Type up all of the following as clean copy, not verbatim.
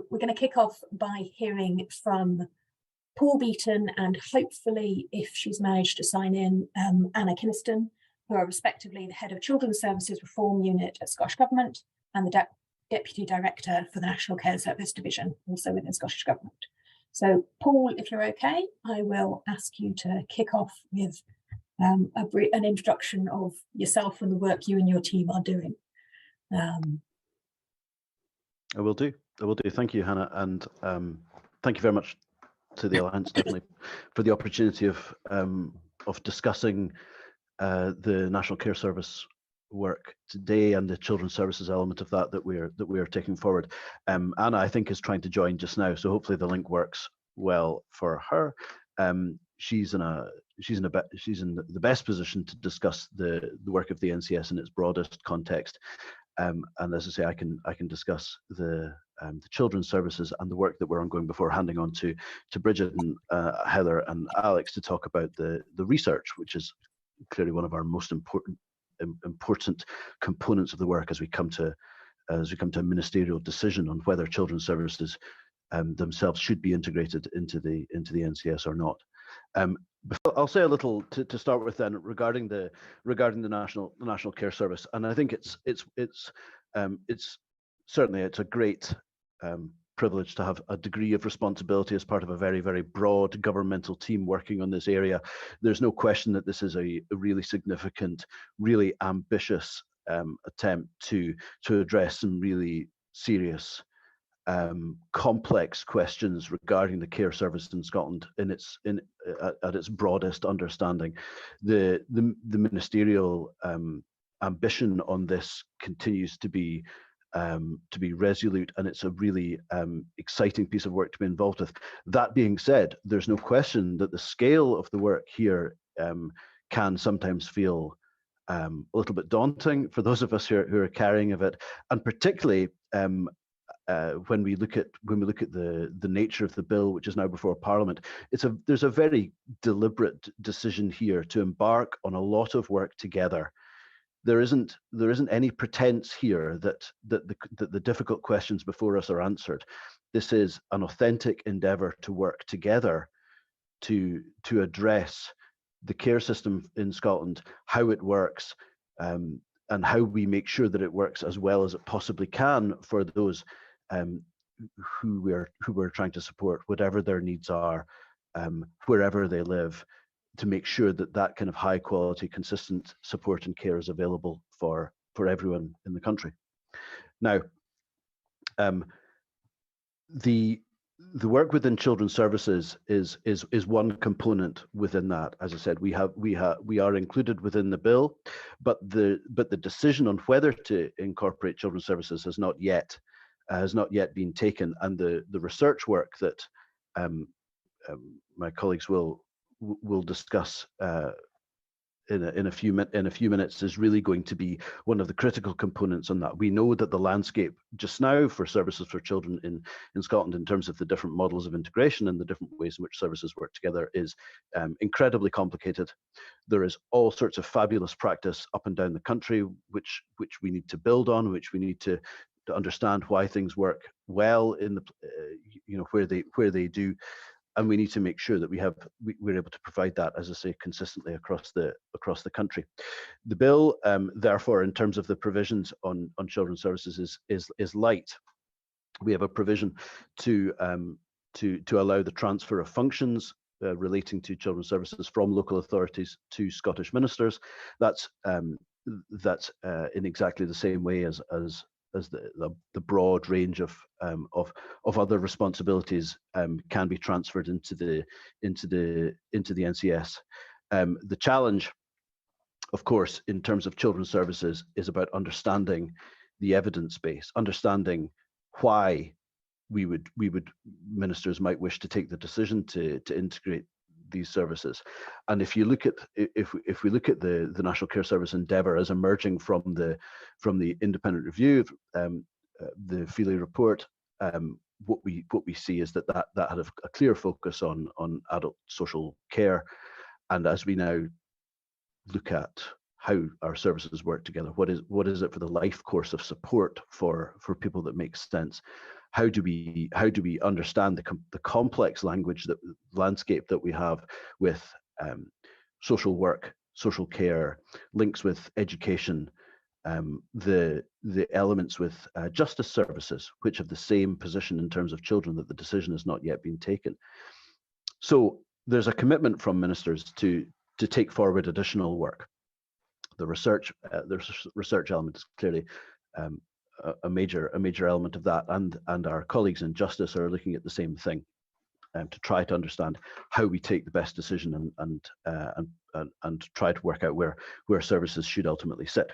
We're going to kick off by hearing from Paul Beaton and hopefully, if she's managed to sign in, Anna Kynaston, who are respectively the head of Children's Services Reform Unit at Scottish Government and the Deputy Director for the National Care Service Division, also within Scottish Government. So Paul, if you're okay, I will ask you to kick off with an introduction of yourself and the work you and your team are doing. I will do. Thank you, Hannah, and thank you very much to the Alliance, definitely, for the opportunity of discussing the National Care Service work today and the children's services element of that we are taking forward. Anna, I think, is trying to join just now, so hopefully the link works well for her. She's in the best position to discuss the work of the NCS in its broadest context. And as I say, I can discuss the children's services and the work that we're ongoing before handing on to Brigid and Heather and Alex to talk about the research, which is clearly one of our most important components of the work as we come to a ministerial decision on whether children's services themselves should be integrated into the NCS or not. I'll say a little to start with then regarding the National Care Service, and I think it's certainly a great privilege to have a degree of responsibility as part of a very, very broad governmental team working on this area. There's no question that this is a really significant, really ambitious attempt to address some really serious complex questions regarding the care service in Scotland at its broadest understanding. The ministerial ambition on this continues to be resolute, and it's a really exciting piece of work to be involved with. That being said, there's no question that the scale of the work here can sometimes feel a little bit daunting for those of us who are carrying of it, and particularly when we look at the nature of the bill, which is now before Parliament. There's a very deliberate decision here to embark on a lot of work together. There isn't any pretense here that the difficult questions before us are answered. This is an authentic endeavour to work together to address the care system in Scotland, how it works, and how we make sure that it works as well as it possibly can for those who we're trying to support, whatever their needs are, wherever they live, to make sure that kind of high quality, consistent support and care is available for everyone in the country. Now, the work within children's services is one component within that. As I said, we are included within the bill, but the decision on whether to incorporate children's services has not yet been taken, and the research work that my colleagues will discuss in a few minutes is really going to be one of the critical components on that. We know that the landscape just now for services for children in Scotland, in terms of the different models of integration and the different ways in which services work together, is incredibly complicated. There is all sorts of fabulous practice up and down the country, which we need to build on, which we need to understand why things work well in the where they do, and we need to make sure that we're able to provide that, as I say, consistently across the country. The bill, therefore, in terms of the provisions on children's services, is light. We have a provision to allow the transfer of functions relating to children's services from local authorities to Scottish ministers. That's in exactly the same way as the broad range of other responsibilities can be transferred into the NCS. The challenge, of course, in terms of children's services, is about understanding the evidence base, understanding why ministers might wish to take the decision to integrate these services. And if we look at the National Care Service endeavour as emerging from the independent review, the Feely report, what we see is that had a clear focus on adult social care, and as we now look at how our services work together. What is it for the life course of support for people that makes sense? How do we understand the complex landscape that we have with social work, social care, links with education, the elements with justice services, which have the same position in terms of children, that the decision has not yet been taken. So there's a commitment from ministers to take forward additional work. The research element is clearly a major element of that, and our colleagues in justice are looking at the same thing, to try to understand how we take the best decision and try to work out where services should ultimately sit.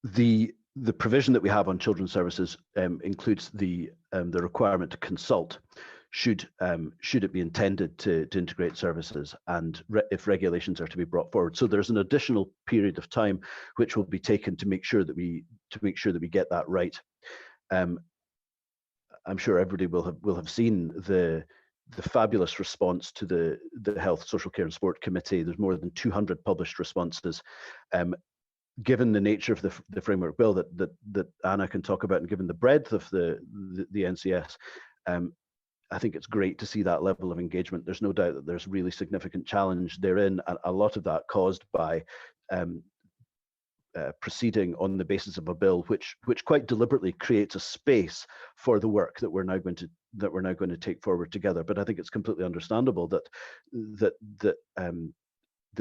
The provision that we have on children's services includes the requirement to consult should it be intended to integrate services, and if regulations are to be brought forward. So there's an additional period of time which will be taken to make sure that we get that right. I'm sure everybody will have seen the fabulous response to the Health, Social Care and Sport Committee. There's more than 200 published responses. Given the nature of the framework bill that Anna can talk about, and given the breadth of the NCS, I think it's great to see that level of engagement. There's no doubt that there's really significant challenge therein, and a lot of that caused by proceeding on the basis of a bill which quite deliberately creates a space for the work that we're now going to take forward together. But I think it's completely understandable that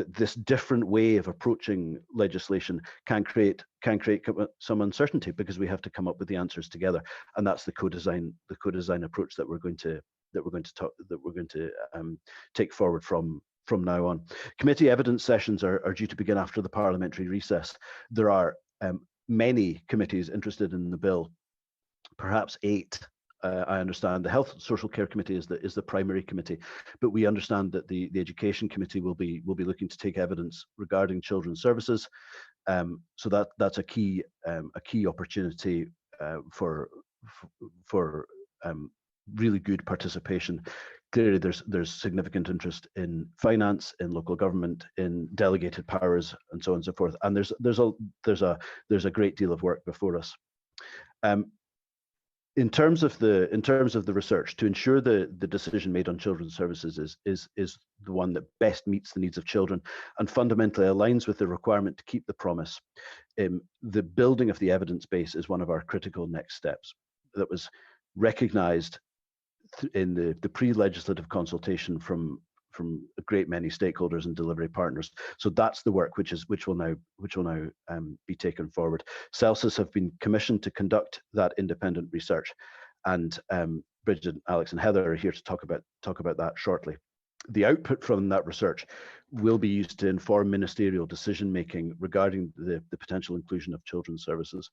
this different way of approaching legislation can create some uncertainty, because we have to come up with the answers together, and that's the co-design approach that we're going to take forward from now on. Committee evidence sessions are due to begin after the parliamentary recess. There are many committees interested in the bill, perhaps 8. I understand the Health and Social Care Committee is the primary committee, but we understand that the Education Committee will be looking to take evidence regarding children's services. So that's a key opportunity for really good participation. Clearly, there's significant interest in finance, in local government, in delegated powers, and so on and so forth. And there's a great deal of work before us. In terms of the research, to ensure the decision made on children's services is the one that best meets the needs of children and fundamentally aligns with the requirement to keep the promise, the building of the evidence base is one of our critical next steps that was recognised in the pre-legislative consultation from a great many stakeholders and delivery partners. So that's the work which will now be taken forward. CELSIS have been commissioned to conduct that independent research, and Brigid, Alex, and Heather are here to talk about that shortly. The output from that research will be used to inform ministerial decision making regarding the potential inclusion of children's services.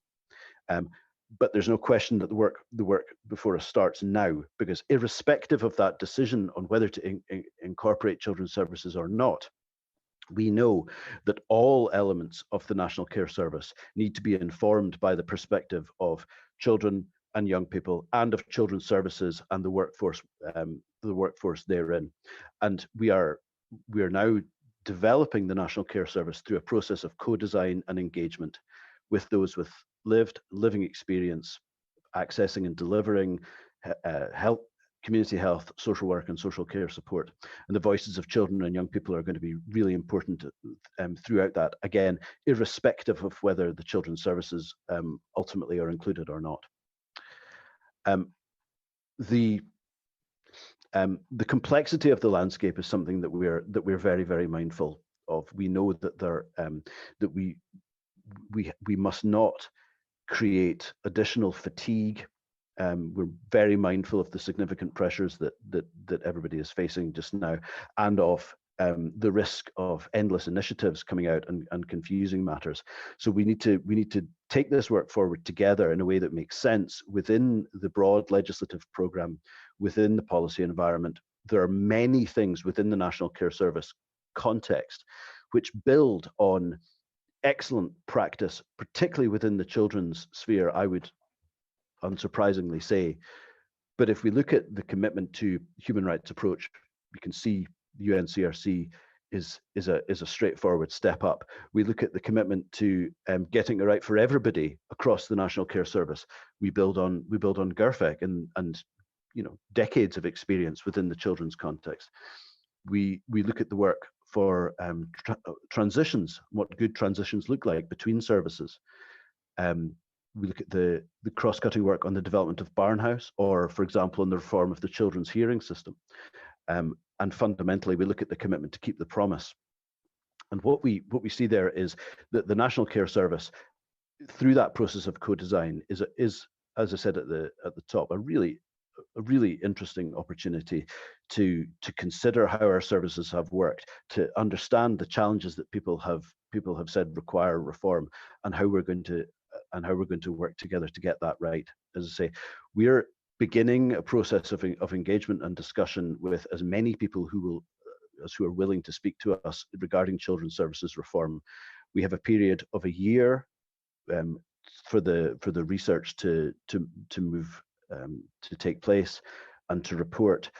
But there's no question that the work before us starts now, because irrespective of that decision on whether to incorporate children's services or not, we know that all elements of the National Care Service need to be informed by the perspective of children and young people, and of children's services and the workforce therein. And we are now developing the National Care Service through a process of co-design and engagement with those with living experience, accessing and delivering community health, social work, and social care support. And the voices of children and young people are going to be really important throughout that, again, irrespective of whether the children's services ultimately are included or not. The complexity of the landscape is something that we're very, very mindful of. We know that that we must not create additional fatigue. We're very mindful of the significant pressures that everybody is facing just now, and of the risk of endless initiatives coming out and confusing matters. So we need to take this work forward together in a way that makes sense within the broad legislative programme, within the policy environment. There are many things within the National Care Service context which build on excellent practice, particularly within the children's sphere, I would unsurprisingly say. But if we look at the commitment to human rights approach, we can see the UNCRC a straightforward step up. We look at the commitment to getting it right for everybody across the National Care Service. We build on GIRFEC and decades of experience within the children's context. We look at the work for transitions, what good transitions look like between services. We look at the cross-cutting work on the development of Barnhouse, or, for example, on the reform of the children's hearing system. And fundamentally, we look at the commitment to keep the promise. And what we see there is that the National Care Service, through that process of co-design, is, as I said at the top, a really interesting opportunity to consider how our services have worked, to understand the challenges that people have said require reform, and how we're going to work together to get that right. As I say, we're beginning a process of engagement and discussion with as many people who are willing to speak to us regarding children's services reform. We have a period of a year for the research to move to take place and to report.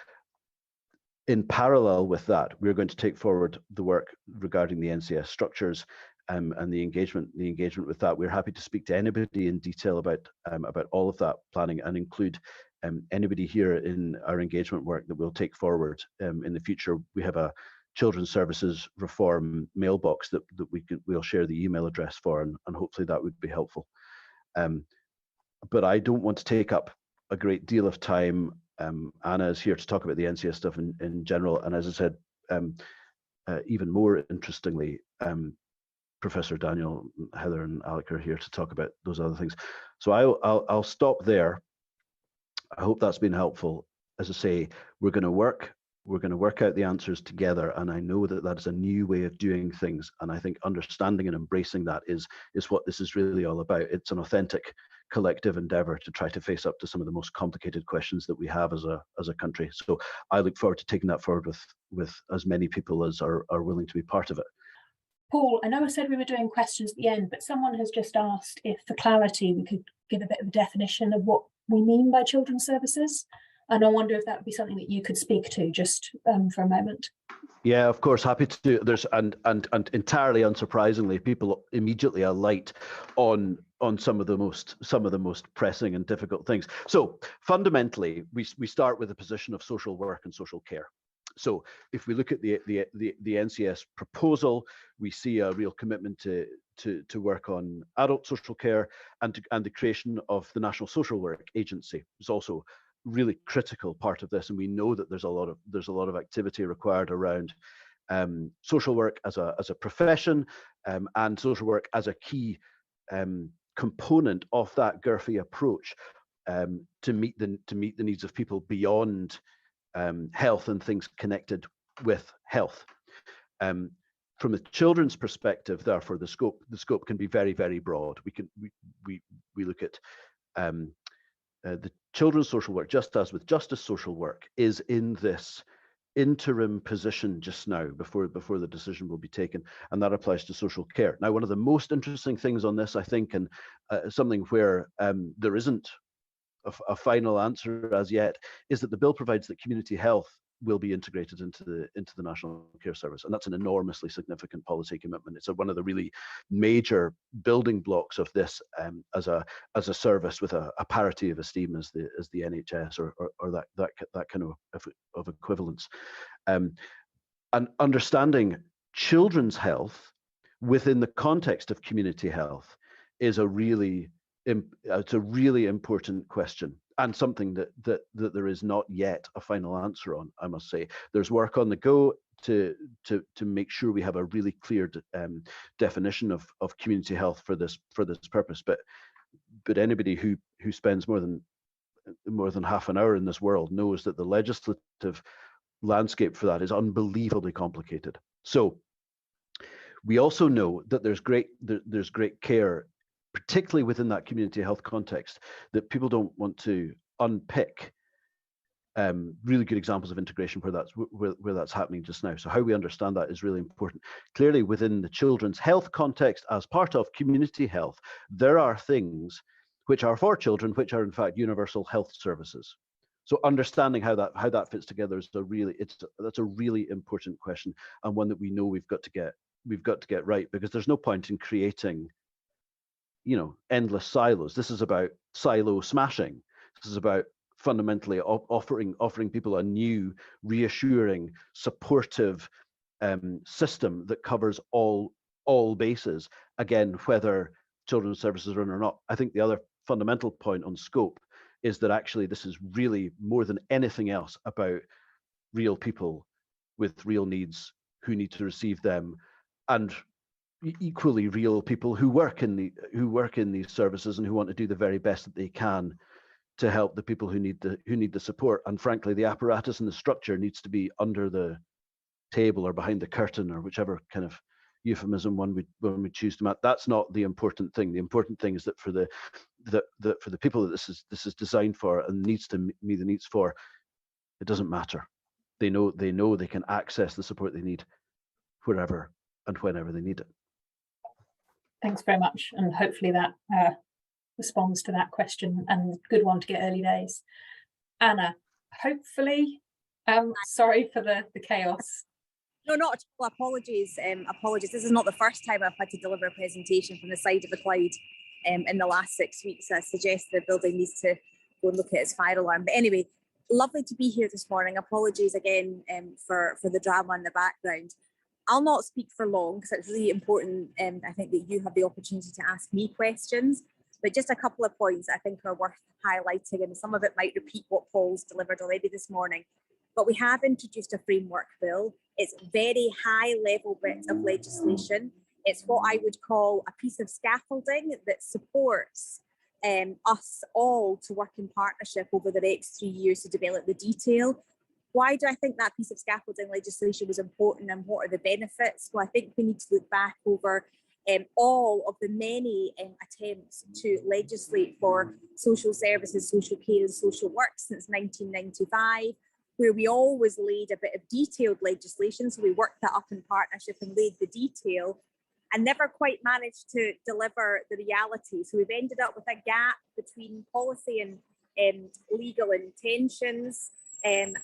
In parallel with that, we're going to take forward the work regarding the NCS structures and the engagement with that. We're happy to speak to anybody in detail about all of that planning, and include anybody here in our engagement work that we'll take forward in the future. We have a children's services reform mailbox that we'll share the email address for, and hopefully that would be helpful. But I don't want to take up a great deal of time. Anna is here to talk about the NCS stuff in general, and as I said, even more interestingly, Professor Daniel, Heather, and Alex are here to talk about those other things. So I'll stop there. I hope that's been helpful. As I say, we're going to work out the answers together, and I know that is a new way of doing things, and I think understanding and embracing that is what this is really all about. It's an authentic collective endeavor to try to face up to some of the most complicated questions that we have as a country. So I look forward to taking that forward with as many people as are willing to be part of it. Paul, I know I said we were doing questions at the end, but someone has just asked if, for clarity, we could give a bit of a definition of what we mean by children's services. And I wonder if that would be something that you could speak to just for a moment. Yeah, of course, happy to do. There's and entirely unsurprisingly, people immediately alight on some of the most pressing and difficult things. So fundamentally, we start with a position of social work and social care. So if we look at the NCS proposal, we see a real commitment to work on adult social care, and the creation of the National Social Work Agency is also really critical part of this. And we know that there's a lot of activity required around social work as a profession, and social work as a key component of that GIRFE approach to meet the needs of people beyond health and things connected with health. From a children's perspective, therefore, the scope can be very, very broad. We look at the children's social work, just as with justice social work, is in this interim position just now before the decision will be taken, and that applies to social care. Now, one of the most interesting things on this, I think, and something where there isn't a final answer as yet, is that the bill provides that community health will be integrated into the National Care Service, and that's an enormously significant policy commitment. It's one of the really major building blocks of this as a service with a parity of esteem as the NHS or that kind of equivalence, and understanding children's health within the context of community health is a really important question, and something that there is not yet a final answer on. I must say, there's work on the go to make sure we have a really clear definition of community health for this purpose. But anybody who spends more than half an hour in this world knows that the legislative landscape for that is unbelievably complicated. So we also know that there's great care, particularly within that community health context, that people don't want to unpick really good examples of integration where that's happening just now. So how we understand that is really important. Clearly, within the children's health context, as part of community health, there are things which are for children, which are in fact universal health services. So understanding how that fits together is that's a really important question, and one that we know we've got to get right, because there's no point in creating, endless silos. This is about silo smashing. This is about fundamentally offering people a new, reassuring, supportive system that covers all bases. Again, whether children's services run or not. I think the other fundamental point on scope is that actually this is really, more than anything else, about real people with real needs who need to receive them, and equally real people who work in these services and who want to do the very best that they can to help the people who need the support. And frankly, the apparatus and the structure needs to be under the table or behind the curtain, or whichever kind of euphemism when we choose to. That's not the important thing. The important thing is that for the people that this is designed for and needs to meet the needs for, it doesn't matter. They know they can access the support they need wherever and whenever they need it. Thanks very much, and hopefully that responds to that question, and good one to get early days. Anna, hopefully, sorry for the chaos. No, not at all. Apologies. This is not the first time I've had to deliver a presentation from the side of the cloud in the last 6 weeks. I suggest the building needs to go and look at its fire alarm. But anyway, lovely to be here this morning. Apologies again for the drama in the background. I'll not speak for long because it's really important, I think, that you have the opportunity to ask me questions. But just a couple of points I think are worth highlighting, and some of it might repeat what Paul's delivered already this morning. But we have introduced a framework bill. It's a very high level bit of legislation. It's what I would call a piece of scaffolding that supports us all to work in partnership over the next 3 years to develop the detail. Why do I think that piece of scaffolding legislation was important, and what are the benefits? Well, I think we need to look back over all of the many attempts to legislate for social services, social care and social work since 1995. Where we always laid a bit of detailed legislation. So we worked that up in partnership and laid the detail, and never quite managed to deliver the reality. So we've ended up with a gap between policy and legal intentions and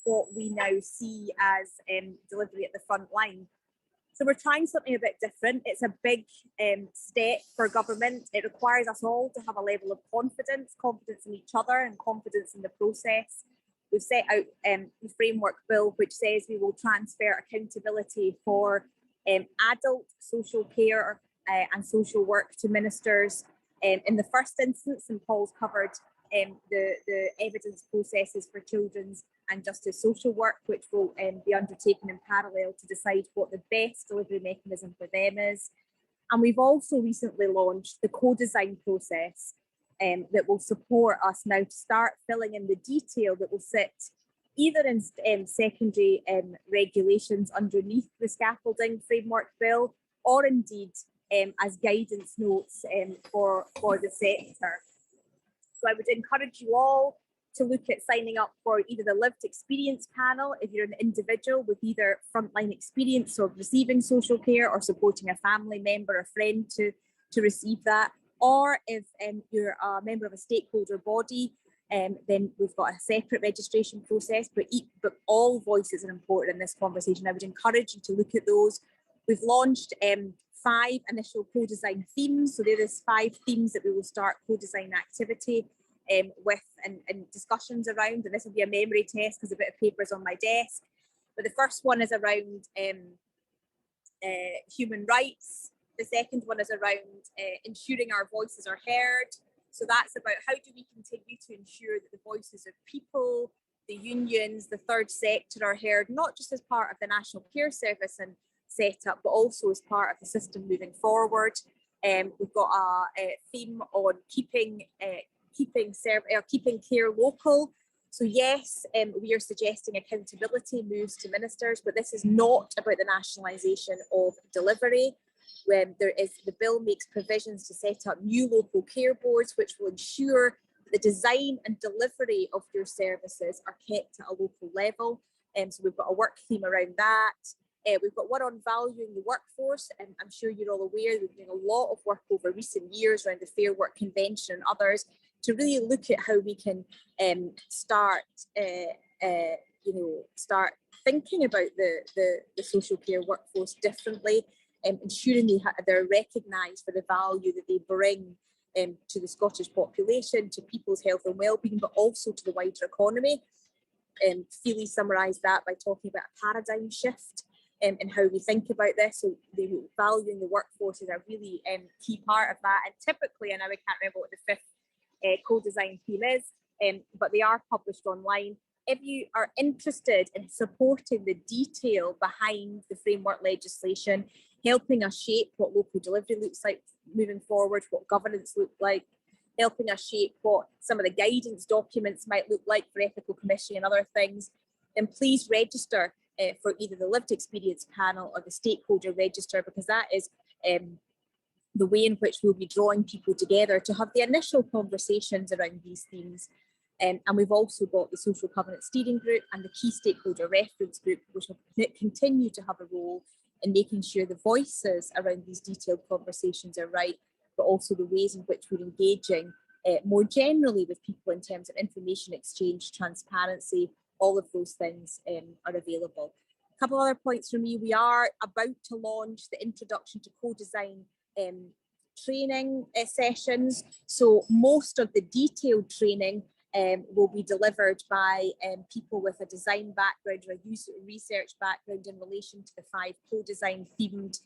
what we now see as delivery at the front line. So we're trying something a bit different. It's a big step for government. It requires us all to have a level of confidence in each other and confidence in the process. We've set out the framework bill, which says we will transfer accountability for adult social care and social work to ministers in the first instance, and Paul's covered the evidence processes for children's and justice social work, which will be undertaken in parallel to decide what the best delivery mechanism for them is. And we've also recently launched the co-design process that will support us now to start filling in the detail that will sit either in secondary regulations underneath the scaffolding framework bill, or indeed as guidance notes for the sector. So I would encourage you all to look at signing up for either the lived experience panel if you're an individual with either frontline experience of receiving social care or supporting a family member or friend to receive that, or if you're a member of a stakeholder body, then we've got a separate registration process, but all voices are important in this conversation. I would encourage you to look at those. We've launched 5 initial co-design themes. So there is 5 themes that we will start co-design activity with and discussions around, and this will be a memory test because a bit of paper is on my desk. But the first one is around human rights. The second one is around ensuring our voices are heard. So that's about how do we continue to ensure that the voices of people, the unions, the third sector are heard, not just as part of the National Care Service and setup, but also as part of the system moving forward. We've got a theme on keeping care local. So yes, we are suggesting accountability moves to ministers, but this is not about the nationalisation of delivery. When the bill makes provisions to set up new local care boards, which will ensure that the design and delivery of your services are kept at a local level. So we've got a work theme around that. We've got one on valuing the workforce, and I'm sure you're all aware we've been doing a lot of work over recent years around the Fair Work Convention and others to really look at how we can start thinking about the social care workforce differently, ensuring they're recognised for the value that they bring to the Scottish population, to people's health and well-being, but also to the wider economy. Feely summarised that by talking about a paradigm shift in how we think about this. So valuing the workforce is a really key part of that. And typically, and I can't remember what the fifth co-design theme is, but they are published online. If you are interested in supporting the detail behind the framework legislation, helping us shape what local delivery looks like moving forward, what governance looks like, helping us shape what some of the guidance documents might look like for ethical commissioning and other things, then please register for either the lived experience panel or the stakeholder register, because that is the way in which we'll be drawing people together to have the initial conversations around these themes. And we've also got the Social Covenant Steering Group and the Key Stakeholder Reference Group, which will continue to have a role in making sure the voices around these detailed conversations are right, but also the ways in which we're engaging more generally with people in terms of information exchange, transparency, all of those things are available. A couple other points from me. We are about to launch the Introduction to Co-Design training sessions. So most of the detailed training will be delivered by people with a design background or a user research background in relation to the 5 co-design themed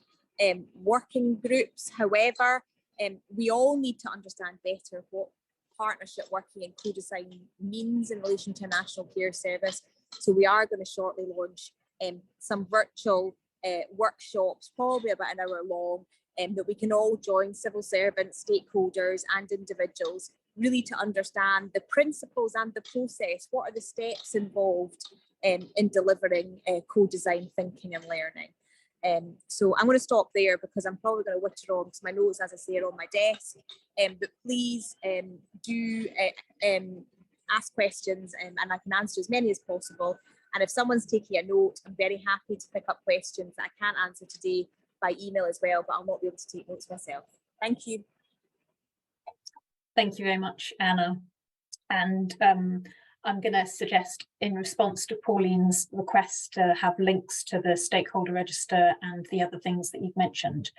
working groups. However, we all need to understand better what partnership working in co-design means in relation to a national care service. So we are going to shortly launch some virtual workshops, probably about an hour long, that we can all join, civil servants, stakeholders and individuals, really to understand the principles and the process. What are the steps involved in delivering co-design thinking and learning? So I'm going to stop there because I'm probably going to witter on, because my notes, as I say, are on my desk. But please do ask questions and I can answer as many as possible. And if someone's taking a note, I'm very happy to pick up questions that I can't answer today by email as well, but I'll not be able to take notes myself. Thank you. Thank you very much, Anna. And I'm going to suggest, in response to Pauline's request to have links to the stakeholder register and the other things that you've mentioned,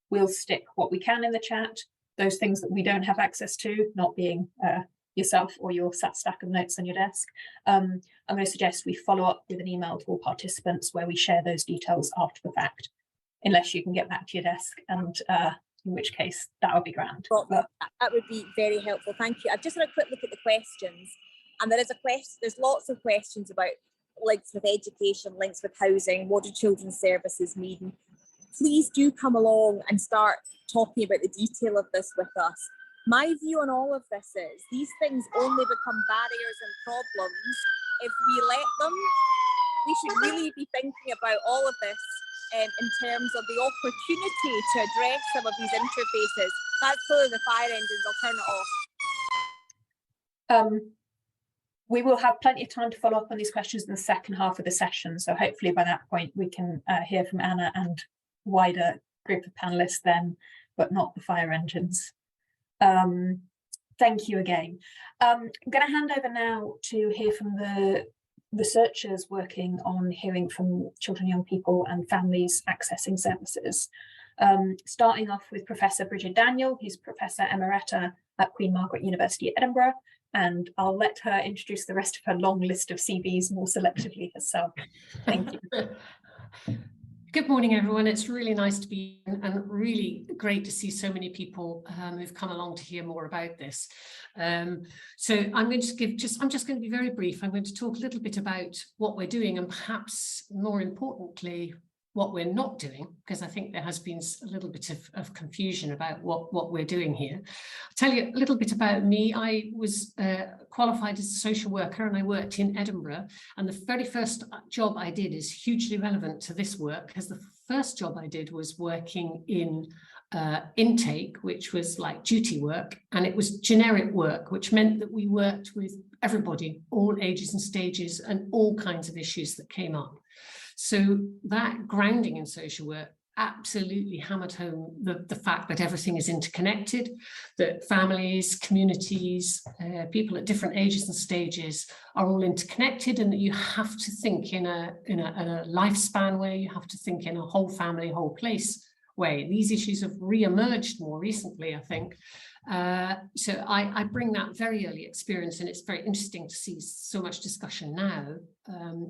we'll stick what we can in the chat. Those things that we don't have access to, not being yourself or your sat stack of notes on your desk, I'm going to suggest we follow up with an email to all participants where we share those details after the fact, unless you can get back to your desk, and in which case that would be grand. Well, that would be very helpful. Thank you. I've just had a quick look at the questions, and there's lots of questions about links with education, links with housing, what do children's services mean? Please do come along and start talking about the detail of this with us. My view on all of this is these things only become barriers and problems if we let them. We should really be thinking about all of this in terms of the opportunity to address some of these interfaces. That's clearly the fire engines. I'll turn it off. We will have plenty of time to follow up on these questions in the second half of the session. So hopefully by that point we can hear from Anna and wider group of panelists then, but not the fire engines. Thank you again. I'm going to hand over now to hear from the researchers working on hearing from children, young people and families accessing services. Starting off with Professor Brigid Daniel, who's Professor Emerita at Queen Margaret University, Edinburgh, and I'll let her introduce the rest of her long list of CVs more selectively herself. Thank you. Good morning, everyone. It's really nice to be here and really great to see so many people who've come along to hear more about this. So I'm going to I'm just going to be very brief. I'm going to talk a little bit about what we're doing and perhaps more importantly, what we're not doing, because I think there has been a little bit of confusion about what we're doing here. I'll tell you a little bit about me. I was qualified as a social worker and I worked in Edinburgh, and the very first job I did is hugely relevant to this work, because the first job I did was working in intake, which was like duty work, and it was generic work, which meant that we worked with everybody, all ages and stages and all kinds of issues that came up. So that grounding in social work absolutely hammered home the fact that everything is interconnected, that families, communities, people at different ages and stages are all interconnected, and that you have to think in a lifespan way, you have to think in a whole family, whole place way. These issues have re-emerged more recently, I think. So I bring that very early experience, and it's very interesting to see so much discussion now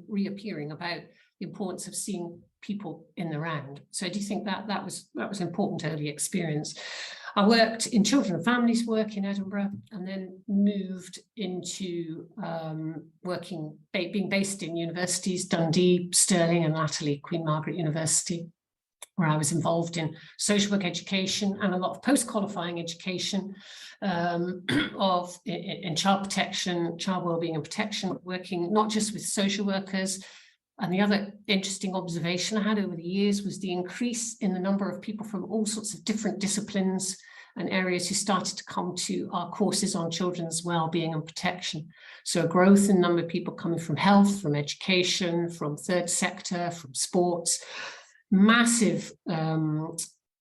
reappearing about the importance of seeing people in the round. So I do think that was important early experience. I worked in children and families work in Edinburgh, and then moved into being based in universities, Dundee, Stirling, and latterly Queen Margaret University, where I was involved in social work education and a lot of post-qualifying education in child protection, child wellbeing and protection, working not just with social workers. And the other interesting observation I had over the years was the increase in the number of people from all sorts of different disciplines and areas who started to come to our courses on children's wellbeing and protection. So a growth in the number of people coming from health, from education, from third sector, from sports. Massive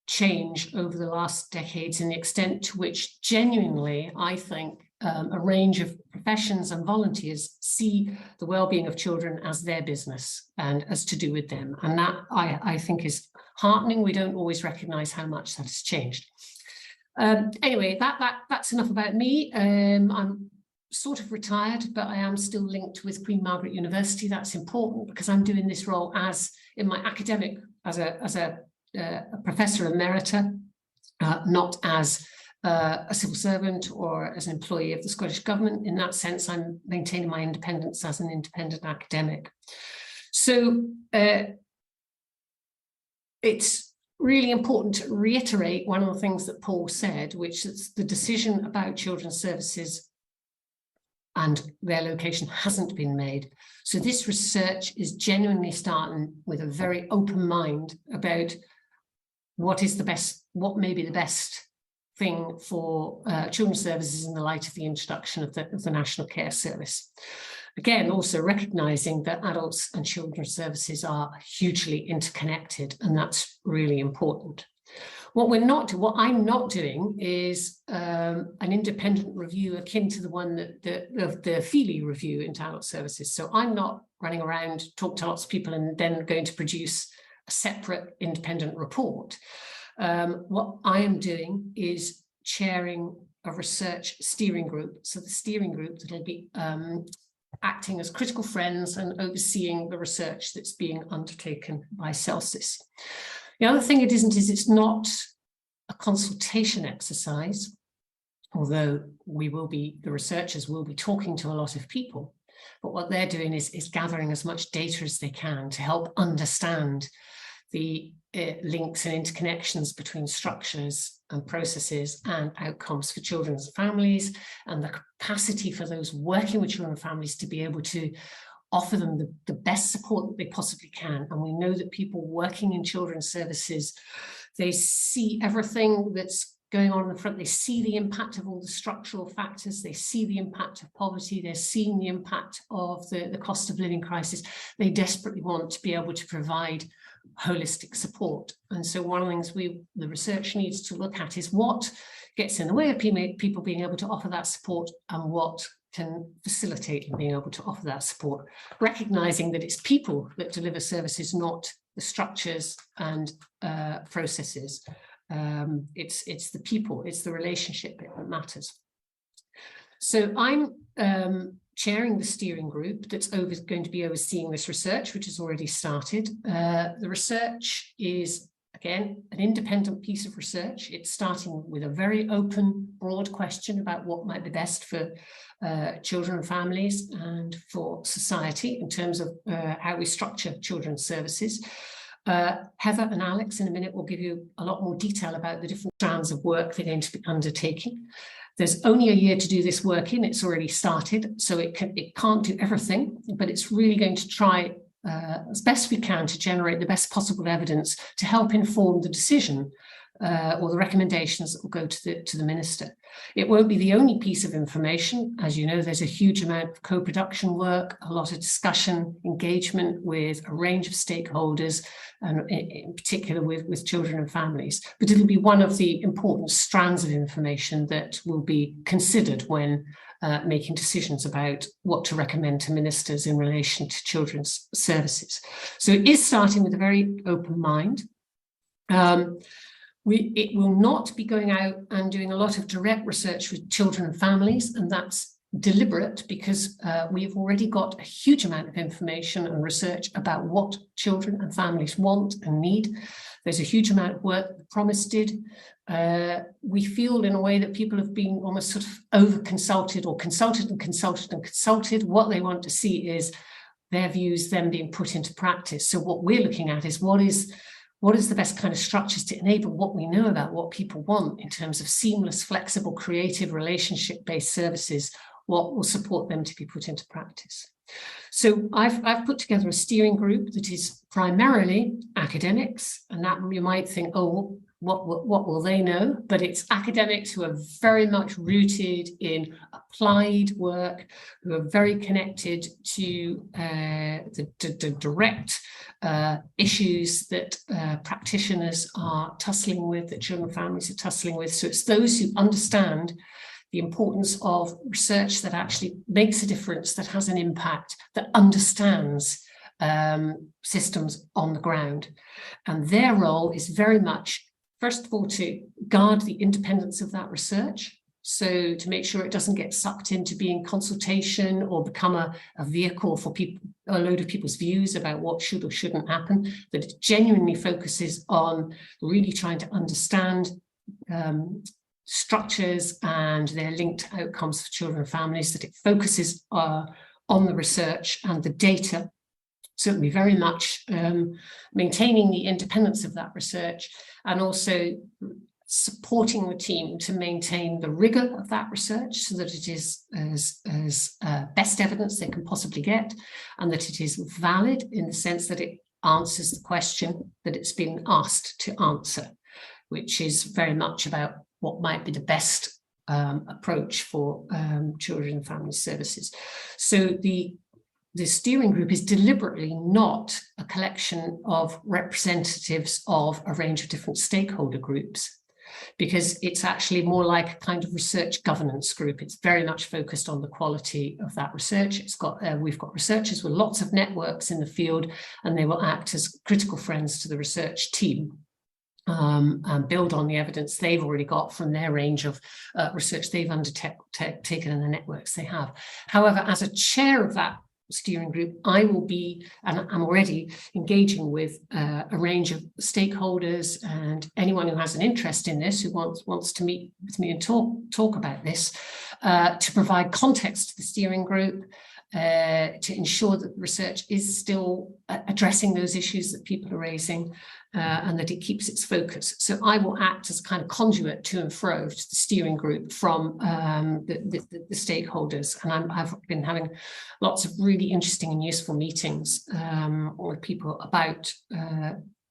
change over the last decades in the extent to which genuinely, I think, a range of professions and volunteers see the well-being of children as their business and as to do with them. And that, I think, is heartening. We don't always recognise how much that has changed. Anyway, that's enough about me. I'm sort of retired, but I am still linked with Queen Margaret University. That's important because I'm doing this role as in my academic, as a professor emerita, not as a civil servant or as an employee of the Scottish Government. In that sense, I'm maintaining my independence as an independent academic. So it's really important to reiterate one of the things that Paul said, which is the decision about children's services and their location hasn't been made. So this research is genuinely starting with a very open mind about what may be the best thing for children's services in the light of the introduction of the National Care Service. Again, also recognising that adults and children's services are hugely interconnected, and that's really important. What I'm not doing is an independent review akin to the one that the Feely review into adult services. So I'm not running around, talk to lots of people and then going to produce a separate independent report. What I am doing is chairing a research steering group. So the steering group that'll be acting as critical friends and overseeing the research that's being undertaken by CELSIS. The other thing it isn't is it's not a consultation exercise, although the researchers will be talking to a lot of people. But what they're doing is gathering as much data as they can to help understand the links and interconnections between structures and processes and outcomes for children and families, and the capacity for those working with children and families to be able to offer them the best support that they possibly can. And we know that people working in children's services, they see everything that's going on in the front. They see the impact of all the structural factors. They see the impact of poverty. They're seeing the impact of the cost of living crisis. They desperately want to be able to provide holistic support. And so one of the things the research needs to look at is what gets in the way of people being able to offer that support and what can facilitate being able to offer that support, recognizing that it's people that deliver services, not the structures and processes. It's the people, it's the relationship that matters. So I'm chairing the steering group that's going to be overseeing this research, which has already started. The research is, again, an independent piece of research. It's starting with a very open, broad question about what might be best for children and families and for society in terms of how we structure children's services. Heather and Alex in a minute will give you a lot more detail about the different strands of work they're going to be undertaking. There's only a year to do this work in, it's already started, so it can't do everything, but it's really going to try as best we can to generate the best possible evidence to help inform the decision or the recommendations that will go to the minister. It won't be the only piece of information. As you know, there's a huge amount of co-production work, a lot of discussion, engagement with a range of stakeholders, and in particular with children and families. But it'll be one of the important strands of information that will be considered when making decisions about what to recommend to ministers in relation to children's services. So it is starting with a very open mind. It will not be going out and doing a lot of direct research with children and families, and that's deliberate because we've already got a huge amount of information and research about what children and families want and need. There's a huge amount of work that Promise did. We feel in a way that people have been almost sort of over-consulted or consulted and consulted and consulted. What they want to see is their views then being put into practice. So what we're looking at is what is the best kind of structures to enable what we know about what people want in terms of seamless, flexible, creative, relationship-based services, what will support them to be put into practice. So I've put together a steering group that is primarily academics, and that you might think, oh, what will they know? But it's academics who are very much rooted in applied work, who are very connected to the direct issues that practitioners are tussling with, that children and families are tussling with. So it's those who understand the importance of research that actually makes a difference, that has an impact, that understands systems on the ground. And their role is very much, first of all, to guard the independence of that research. So to make sure it doesn't get sucked into being consultation or become a vehicle for people, a load of people's views about what should or shouldn't happen, that it genuinely focuses on really trying to understand structures and their linked outcomes for children and families, that it focuses on the research and the data, certainly very much maintaining the independence of that research, and also supporting the team to maintain the rigor of that research so that it is as best evidence they can possibly get, and that it is valid in the sense that it answers the question that it's been asked to answer, which is very much about what might be the best approach for children and family services. So the steering group is deliberately not a collection of representatives of a range of different stakeholder groups, because it's actually more like a kind of research governance group. It's very much focused on the quality of that research. We've got researchers with lots of networks in the field, and they will act as critical friends to the research team. And build on the evidence they've already got from their range of research they've undertaken and the networks they have. However, as a chair of that steering group, I will be, and I'm already engaging with a range of stakeholders and anyone who has an interest in this, who wants to meet with me and talk about this, to provide context to the steering group, to ensure that the research is still addressing those issues that people are raising, and that it keeps its focus. So I will act as a kind of conduit to and fro to the steering group from the stakeholders. And I've been having lots of really interesting and useful meetings with people about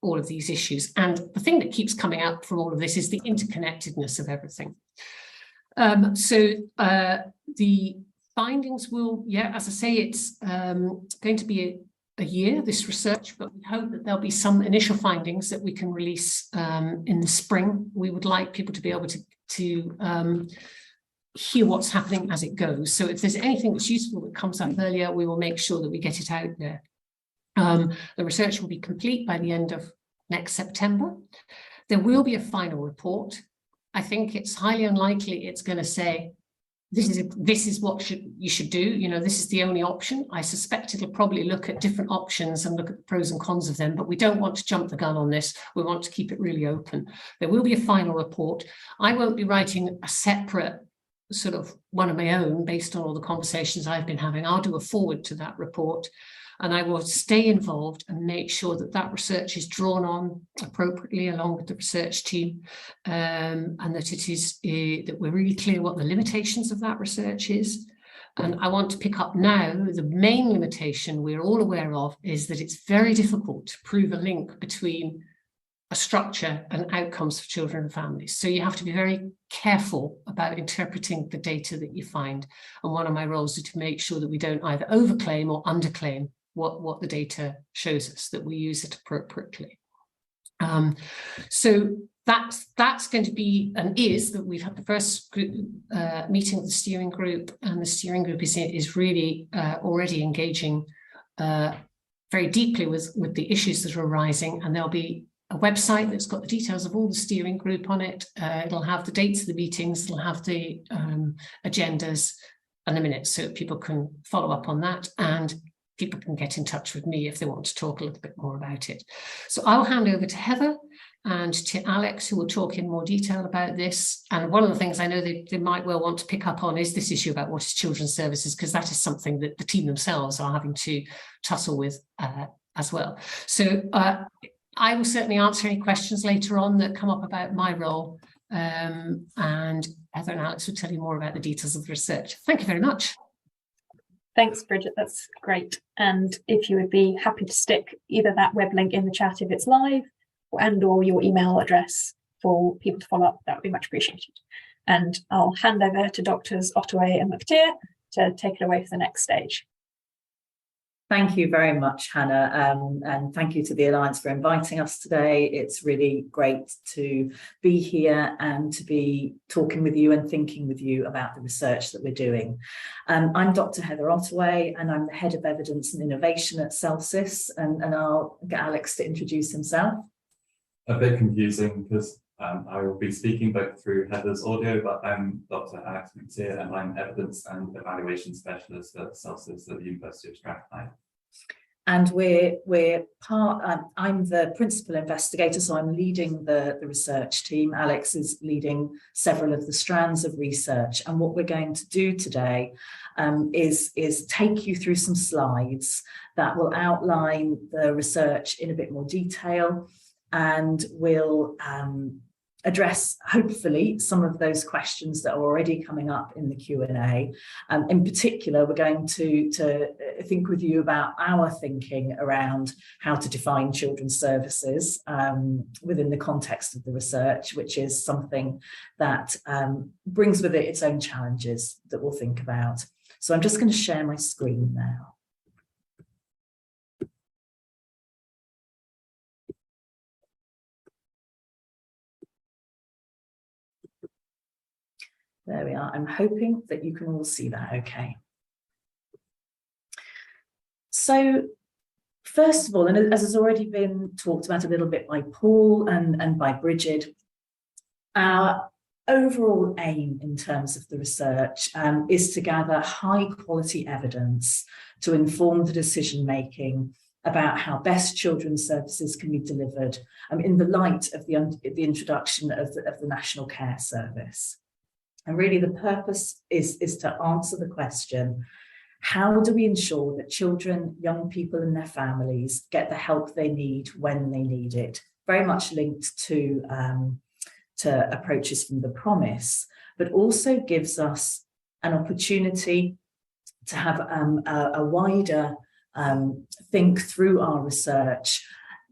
all of these issues. And the thing that keeps coming out from all of this is the interconnectedness of everything. So the findings will, as I say, it's going to be a year, this research, but we hope that there'll be some initial findings that we can release in the spring. We would like people to be able to hear what's happening as it goes. So if there's anything that's useful that comes up earlier, we will make sure that we get it out there. The research will be complete by the end of next September. There will be a final report. I think it's highly unlikely it's going to say, this is what you should do, this is the only option. I suspect it'll probably look at different options and look at the pros and cons of them, but we don't want to jump the gun on this. We want to keep it really open. There will be a final report. I won't be writing a separate sort of one of my own based on all the conversations I've been having. I'll do a forward to that report, and I will stay involved and make sure that that research is drawn on appropriately along with the research team, and that it is that we're really clear what the limitations of that research is. And I want to pick up now, the main limitation we're all aware of is that it's very difficult to prove a link between a structure and outcomes for children and families. So you have to be very careful about interpreting the data that you find. And one of my roles is to make sure that we don't either overclaim or underclaim what the data shows us, that we use it appropriately. So that's going to be and is that we've had the first group, meeting of the steering group, and the steering group is really already engaging very deeply with the issues that are arising, and there'll be a website that's got the details of all the steering group on it. It'll have the dates of the meetings, it'll have the agendas and the minutes, so people can follow up on that, and people can get in touch with me if they want to talk a little bit more about it. So I'll hand over to Heather and to Alex, who will talk in more detail about this. And one of the things I know they might well want to pick up on is this issue about what is children's services, because that is something that the team themselves are having to tussle with as well. So I will certainly answer any questions later on that come up about my role, and Heather and Alex will tell you more about the details of the research. Thank you very much. Thanks, Brigid, that's great. And if you would be happy to stick either that web link in the chat if it's live, or your email address for people to follow up, that would be much appreciated. And I'll hand over to Doctors Ottaway and McTier to take it away for the next stage. Thank you very much, Hannah, and thank you to the Alliance for inviting us today. It's really great to be here and to be talking with you and thinking with you about the research that we're doing. I'm Dr. Heather Ottaway, and I'm the Head of Evidence and Innovation at Celsis, and I'll get Alex to introduce himself. A bit confusing because I will be speaking both through Heather's audio, but I'm Dr. Alex McTier, and I'm Evidence and Evaluation Specialist at Celsis at the University of Strathclyde. And I'm the principal investigator, so I'm leading the research team. Alex is leading several of the strands of research. And what we're going to do today is take you through some slides that will outline the research in a bit more detail, and will address, hopefully, some of those questions that are already coming up in the Q&A. In particular, we're going to think with you about our thinking around how to define children's services within the context of the research, which is something that brings with it its own challenges that we'll think about. So I'm just going to share my screen now. There we are. I'm hoping that you can all see that okay. So first of all, and as has already been talked about a little bit by Paul and by Brigid, our overall aim in terms of the research is to gather high quality evidence to inform the decision making about how best children's services can be delivered in the light of the introduction of the National Care Service. And really the purpose is to answer the question, how do we ensure that children, young people and their families get the help they need when they need it? Very much linked to approaches from the promise, but also gives us an opportunity to have a wider think through our research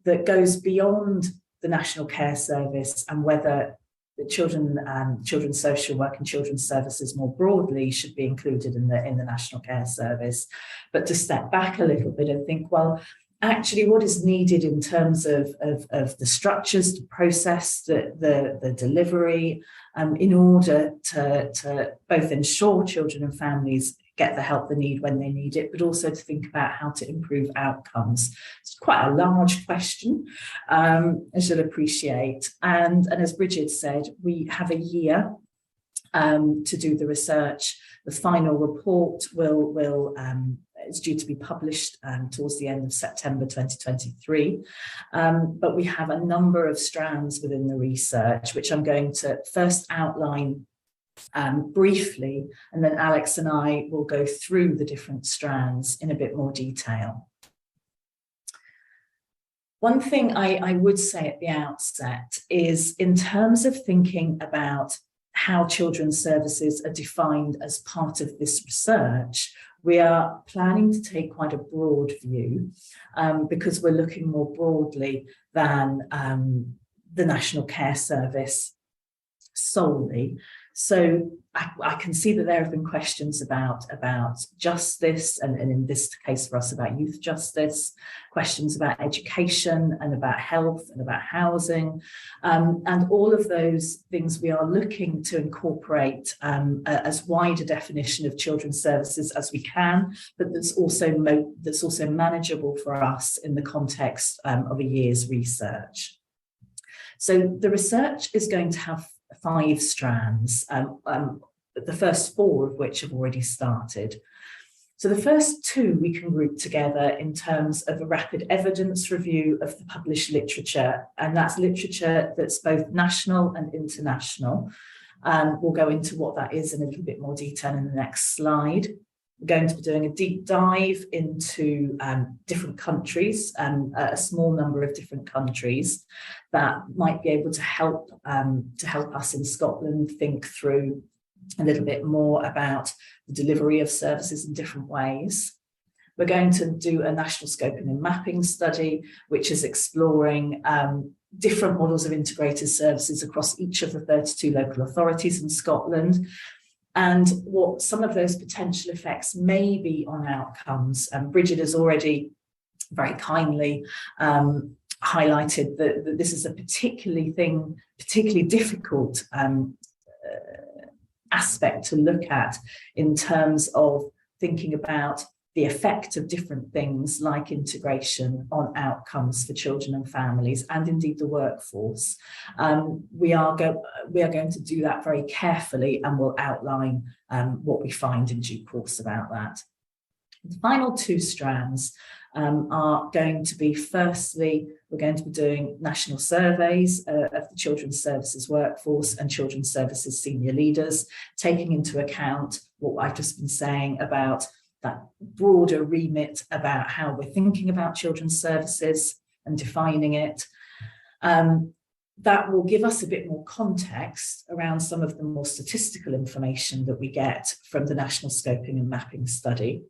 that goes beyond the National Care Service and whether the children's social work and children's services more broadly should be included in the National Care Service, but to step back a little bit and think, well, actually what is needed in terms of the structures to process the delivery in order to both ensure children and families get the help they need when they need it, but also to think about how to improve outcomes. It's quite a large question, I should appreciate. And as Brigid said, we have a year to do the research. The final report is due to be published towards the end of September 2023. But we have a number of strands within the research, which I'm going to first outline briefly, and then Alex and I will go through the different strands in a bit more detail. One thing I would say at the outset is, in terms of thinking about how children's services are defined as part of this research, we are planning to take quite a broad view because we're looking more broadly than the National Care Service solely. So I can see that there have been questions about justice, and in this case for us about youth justice, questions about education and about health and about housing, and all of those things we are looking to incorporate as wide a definition of children's services as we can, but that's also manageable for us in the context of a year's research. So the research is going to have 5 strands, the first 4 of which have already started. So the first 2 we can group together in terms of a rapid evidence review of the published literature, and that's literature that's both national and international. We'll go into what that is in a little bit more detail in the next slide. We're going to be doing a deep dive into different countries, a small number of different countries that might be able to help us in Scotland think through a little bit more about the delivery of services in different ways. We're going to do a national scoping and mapping study, which is exploring different models of integrated services across each of the 32 local authorities in Scotland, and what some of those potential effects may be on outcomes. Brigid has already very kindly highlighted that this is a particularly difficult aspect to look at in terms of thinking about the effect of different things like integration on outcomes for children and families, and indeed the workforce. We are going to do that very carefully, and we'll outline what we find in due course about that. The final 2 strands are going to be, firstly, we're going to be doing national surveys of the children's services workforce and children's services senior leaders, taking into account what I've just been saying about that broader remit about how we're thinking about children's services and defining it. That will give us a bit more context around some of the more statistical information that we get from the National Scoping and Mapping Study.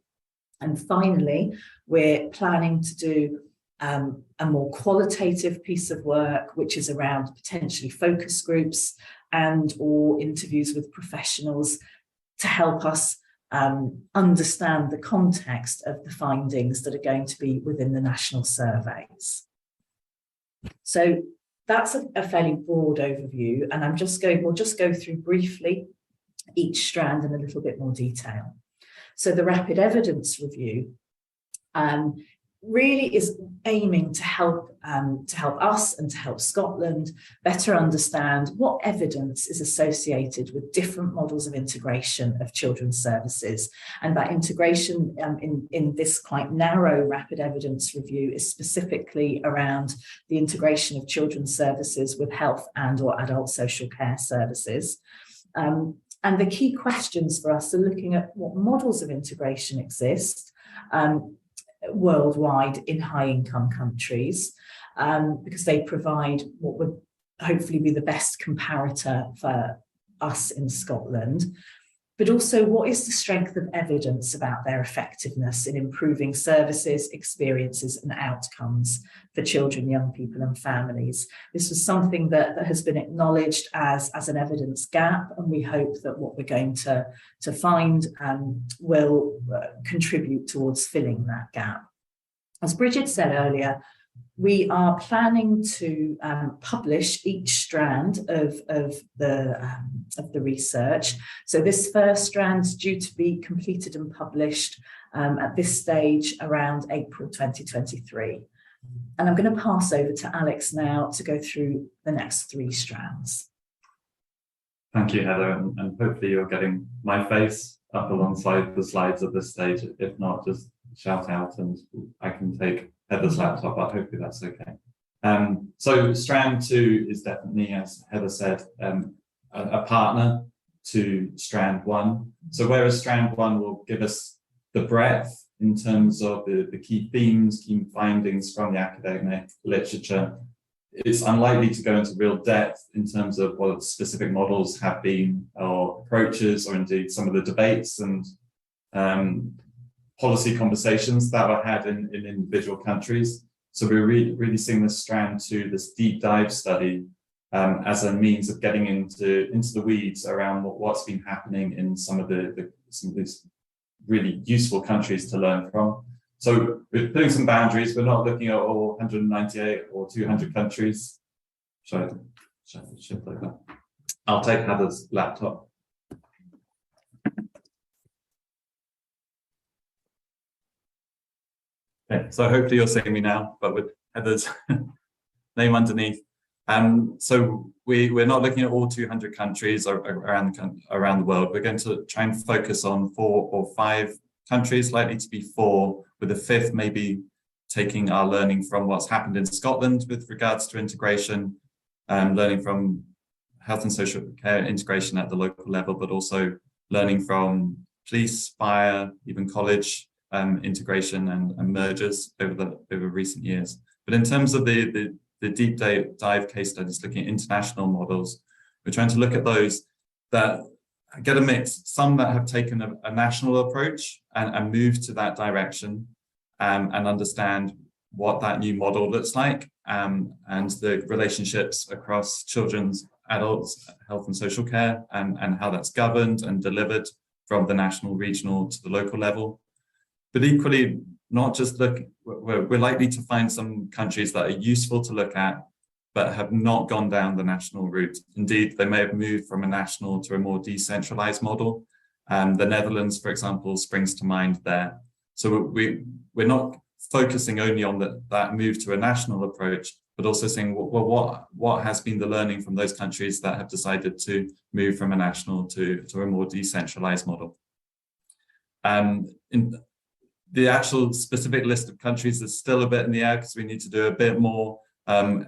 And finally, we're planning to do a more qualitative piece of work, which is around potentially focus groups and or interviews with professionals to help us understand the context of the findings that are going to be within the national surveys. So that's a fairly broad overview, and we'll just go through briefly each strand in a little bit more detail. So the rapid evidence review really is aiming to help us and to help Scotland better understand what evidence is associated with different models of integration of children's services. And that integration in this quite narrow rapid evidence review is specifically around the integration of children's services with health and or adult social care services. And the key questions for us are looking at what models of integration exist worldwide in high-income countries, because they provide what would hopefully be the best comparator for us in Scotland, but also what is the strength of evidence about their effectiveness in improving services, experiences and outcomes for children, young people and families. This was something that has been acknowledged as an evidence gap, and we hope that what we're going to find will contribute towards filling that gap. As Brigid said earlier, we are planning to publish each strand of the research. So this first strand is due to be completed and published at this stage around April 2023. And I'm going to pass over to Alex now to go through the next 3 strands. Thank you, Heather, and hopefully you're getting my face up alongside the slides at this stage. If not, just shout out and I can take Heather's laptop, but hopefully that's okay. So strand 2 is definitely, as Heather said, a partner to strand 1. So whereas strand 1 will give us the breadth in terms of the key themes, key findings from the academic literature, it's unlikely to go into real depth in terms of what specific models have been, or approaches, or indeed some of the debates and policy conversations that were had in individual countries. So we're really seeing this strand 2, this deep dive study, as a means of getting into the weeds around what's been happening in some of these really useful countries to learn from. So we're putting some boundaries. We're not looking at all 198 or 200 countries. Should I shift over? I'll take Heather's laptop. Okay, so hopefully you're seeing me now, but with Heather's name underneath. So we're not looking at all 200 countries around the world. We're going to try and focus on 4 or 5 countries, likely to be 4, with the 5th maybe taking our learning from what's happened in Scotland with regards to integration, learning from health and social care integration at the local level, but also learning from police, fire, even college integration and mergers over recent years. But in terms of the deep dive case studies looking at international models, we're trying to look at those that get a mix, some that have taken a national approach and moved to that direction and understand what that new model looks like and the relationships across children's, adults, health and social care and how that's governed and delivered from the national, regional to the local level. But equally, not just we're likely to find some countries that are useful to look at, but have not gone down the national route. Indeed, they may have moved from a national to a more decentralized model. The Netherlands, for example, springs to mind there. So we're not focusing only on that move to a national approach, but also saying, well, what has been the learning from those countries that have decided to move from a national to a more decentralized model. In the actual specific list of countries is still a bit in the air because we need to do a bit more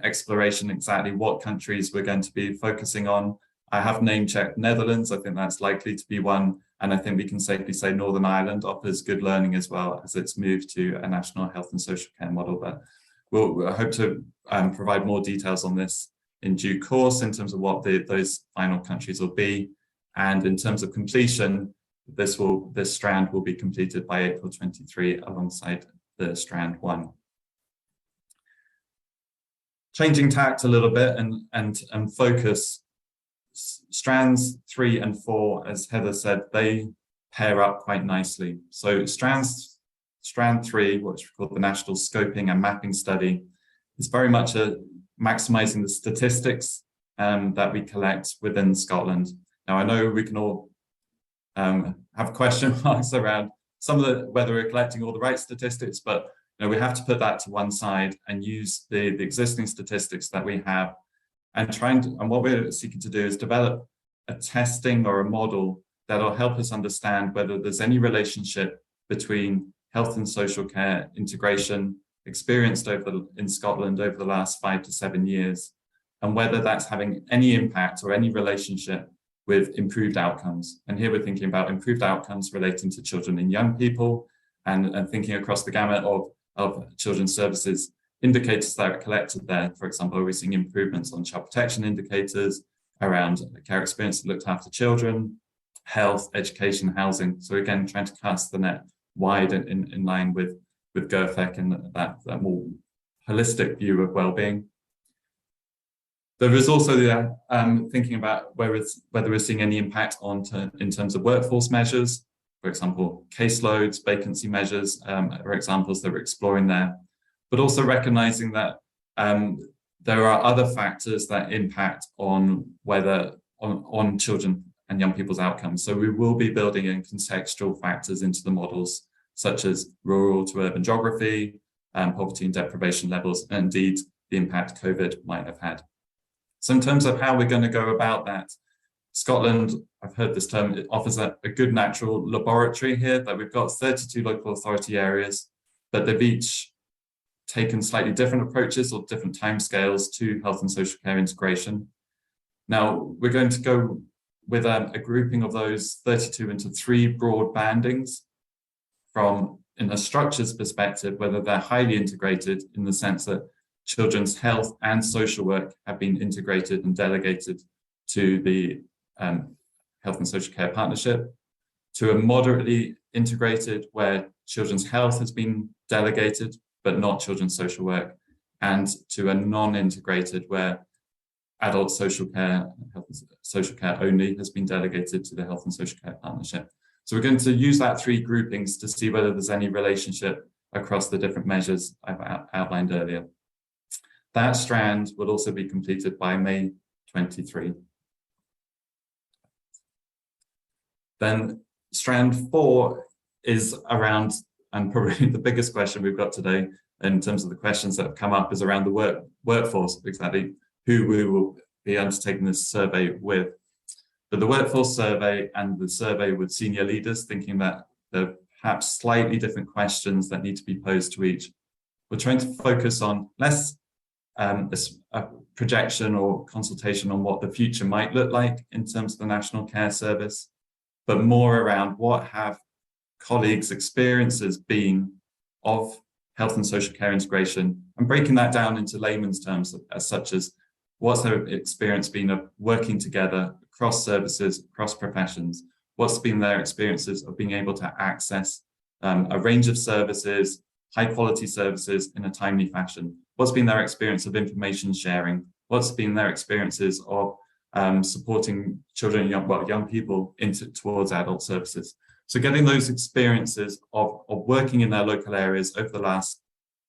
exploration exactly what countries we're going to be focusing on. I have name-checked Netherlands. I think that's likely to be one. And I think we can safely say Northern Ireland offers good learning as well as it's moved to a national health and social care model. But we'll hope to provide more details on this in due course in terms of what those final countries will be. And in terms of completion, this strand will be completed by April 23 alongside the strand 1. Changing tact a little bit and focus, strands 3 and 4, as Heather said, they pair up quite nicely. So strand 3, which we call the National Scoping and Mapping Study, is very much maximising the statistics that we collect within Scotland. Now, I know we can all have question marks around whether we're collecting all the right statistics, but we have to put that to one side and use the existing statistics that we have and what we're seeking to do is develop a testing or a model that'll help us understand whether there's any relationship between health and social care integration experienced in Scotland over the last 5 to 7 years, and whether that's having any impact or any relationship with improved outcomes. And here we're thinking about improved outcomes relating to children and young people and thinking across the gamut of children's services indicators that are collected there. For example, are we seeing improvements on child protection indicators around care experience that looked after children, health, education, housing? So again, trying to cast the net wide in line with GERFEC and that more holistic view of well-being. There is also the thinking about whether we're seeing any impact in terms of workforce measures. For example, caseloads, vacancy measures are examples that we're exploring there, but also recognizing that there are other factors that impact on on children and young people's outcomes. So we will be building in contextual factors into the models, such as rural to urban geography, poverty and deprivation levels, and indeed the impact COVID might have had. So in terms of how we're going to go about that, Scotland, I've heard this term, it offers a good natural laboratory here, that we've got 32 local authority areas, but they've each taken slightly different approaches or different timescales to health and social care integration. Now, we're going to go with a grouping of those 32 into 3 broad bandings from, in a structures perspective, whether they're highly integrated in the sense that children's health and social work have been integrated and delegated to the Health and Social Care Partnership, to a moderately integrated where children's health has been delegated, but not children's social work, and to a non-integrated where adult social care, health and social care only has been delegated to the Health and Social Care Partnership. So we're going to use that 3 groupings to see whether there's any relationship across the different measures I've outlined earlier. That strand will also be completed by May 23. Then strand 4 is around, and probably the biggest question we've got today in terms of the questions that have come up, is around the workforce, exactly who we will be undertaking this survey with. But the workforce survey and the survey with senior leaders, thinking that there are perhaps slightly different questions that need to be posed to each. We're trying to focus on less a projection or consultation on what the future might look like in terms of the National Care Service, but more around what have colleagues' experiences been of health and social care integration, and breaking that down into layman's terms, as such as what's their experience been of working together across services, across professions, what's been their experiences of being able to access a range of services, high quality services in a timely fashion, what's been their experience of information sharing, what's been their experiences of supporting children, young people towards adult services. So getting those experiences of working in their local areas over the last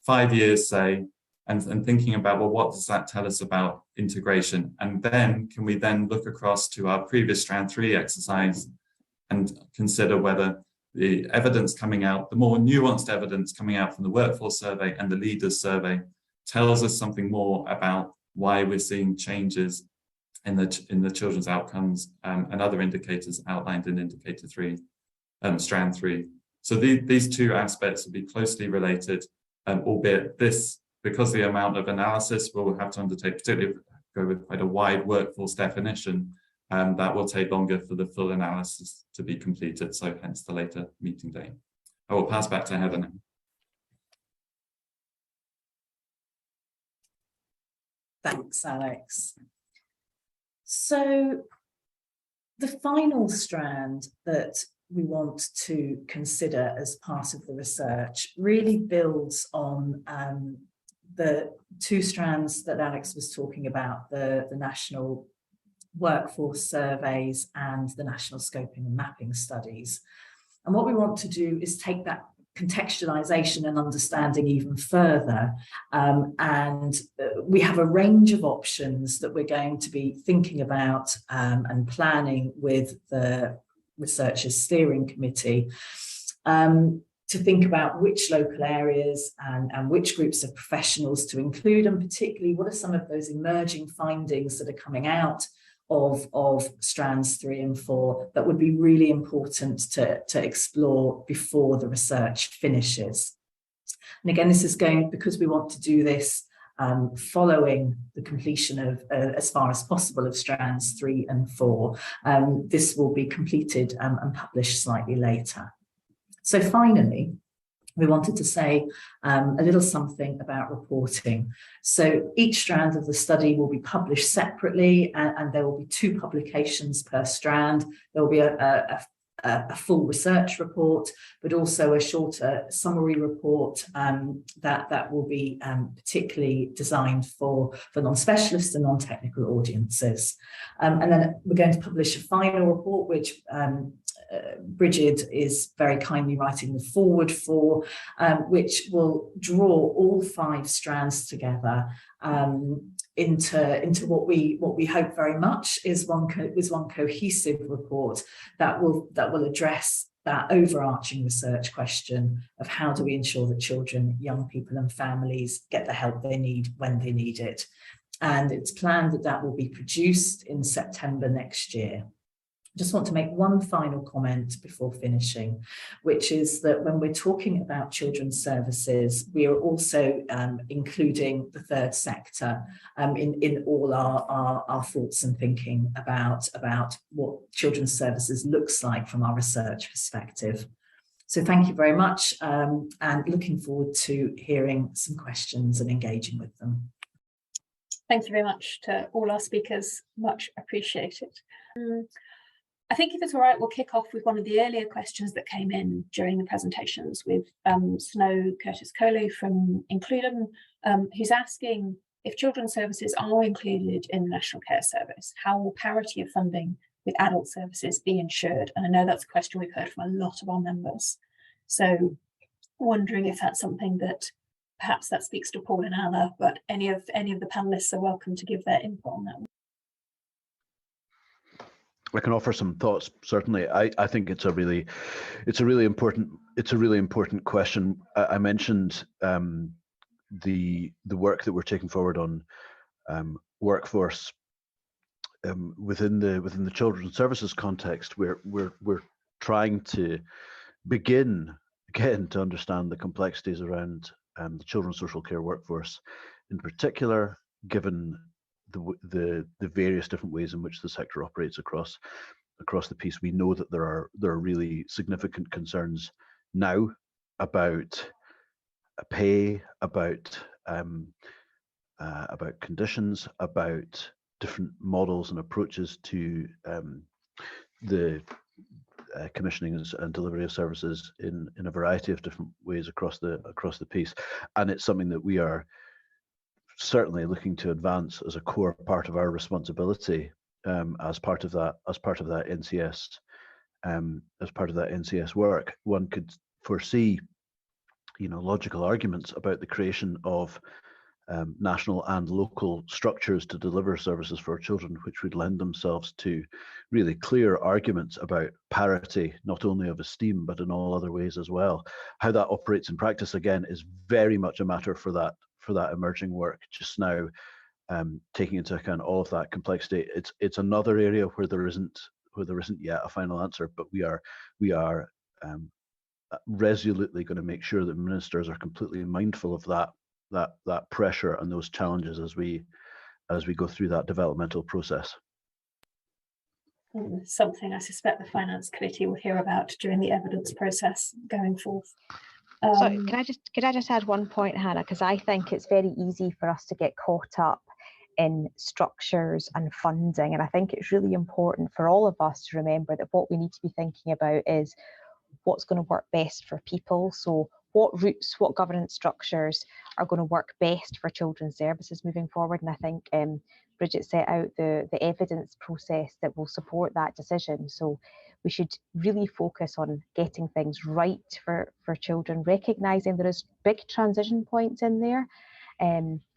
5 years, say, and thinking about, well, what does that tell us about integration? And then can we then look across to our previous strand 3 exercise and consider whether the evidence coming out, the more nuanced evidence coming out from the workforce survey and the leaders survey, tells us something more about why we're seeing changes in the children's outcomes and other indicators outlined in indicator 3, strand 3. So these 2 aspects will be closely related, albeit this, because the amount of analysis we'll have to undertake, particularly go with quite a wide workforce definition, that will take longer for the full analysis to be completed, so hence the later meeting day. I will pass back to Heather now. Thanks, Alex. So the final strand that we want to consider as part of the research really builds on the 2 strands that Alex was talking about, the national workforce surveys and the national scoping and mapping studies. And what we want to do is take that contextualization and understanding even further. And we have a range of options that we're going to be thinking about and planning with the Researchers Steering Committee to think about which local areas and which groups of professionals to include, and particularly what are some of those emerging findings that are coming out of strands 3 and 4 that would be really important to explore before the research finishes. And again, this is going, because we want to do this following the completion of, as far as possible, of strands 3 and 4, this will be completed and published slightly later. So finally, we wanted to say a little something about reporting. So each strand of the study will be published separately, and there will be 2 publications per strand. There will be a full research report, but also a shorter summary report that will be particularly designed for non-specialist and non-technical audiences. And then we're going to publish a final report, which Brigid is very kindly writing the forward for, which will draw all 5 strands together into what we hope very much is one cohesive report that will address that overarching research question of how do we ensure that children, young people and families get the help they need when they need it. And it's planned that will be produced in September next year. I just want to make one final comment before finishing, which is that when we're talking about children's services, we are also including the third sector in all our thoughts and thinking about what children's services looks like from our research perspective. So thank you very much, and looking forward to hearing some questions and engaging with them. Thank you very much to all our speakers, much appreciated. I think if it's all right, we'll kick off with one of the earlier questions that came in during the presentations with Snow Curtis-Coley from Includem, who's asking if children's services are included in the National Care Service, how will parity of funding with adult services be ensured? And I know that's a question we've heard from a lot of our members. So wondering if that's something that perhaps that speaks to Paul and Anna, but any of the panelists are welcome to give their input on that. I can offer some thoughts. Certainly, I think it's a really important question. I mentioned the work that we're taking forward on workforce within the children's services context. We're trying to begin again to understand the complexities around the children's social care workforce, in particular, given the various different ways in which the sector operates across the piece. We know that there are really significant concerns now about pay, about conditions, about different models and approaches to the commissioning and delivery of services in a variety of different ways across the piece, and it's something that we are certainly looking to advance as a core part of our responsibility as part of that NCS work. One could foresee, logical arguments about the creation of national and local structures to deliver services for children, which would lend themselves to really clear arguments about parity, not only of esteem, but in all other ways as well. How that operates in practice, again, is very much a matter for that emerging work just now, taking into account all of that complexity. It's another area where there isn't yet a final answer, but we are resolutely going to make sure that ministers are completely mindful of that pressure and those challenges as we go through that developmental process. Something I suspect the Finance Committee will hear about during the evidence process going forth. So could I just add one point, Hannah, because I think it's very easy for us to get caught up in structures and funding, and I think it's really important for all of us to remember that what we need to be thinking about is what's going to work best for people. So what routes, what governance structures are going to work best for children's services moving forward? And I think Brigid set out the evidence process that will support that decision. So we should really focus on getting things right for children, recognising there is big transition points in there.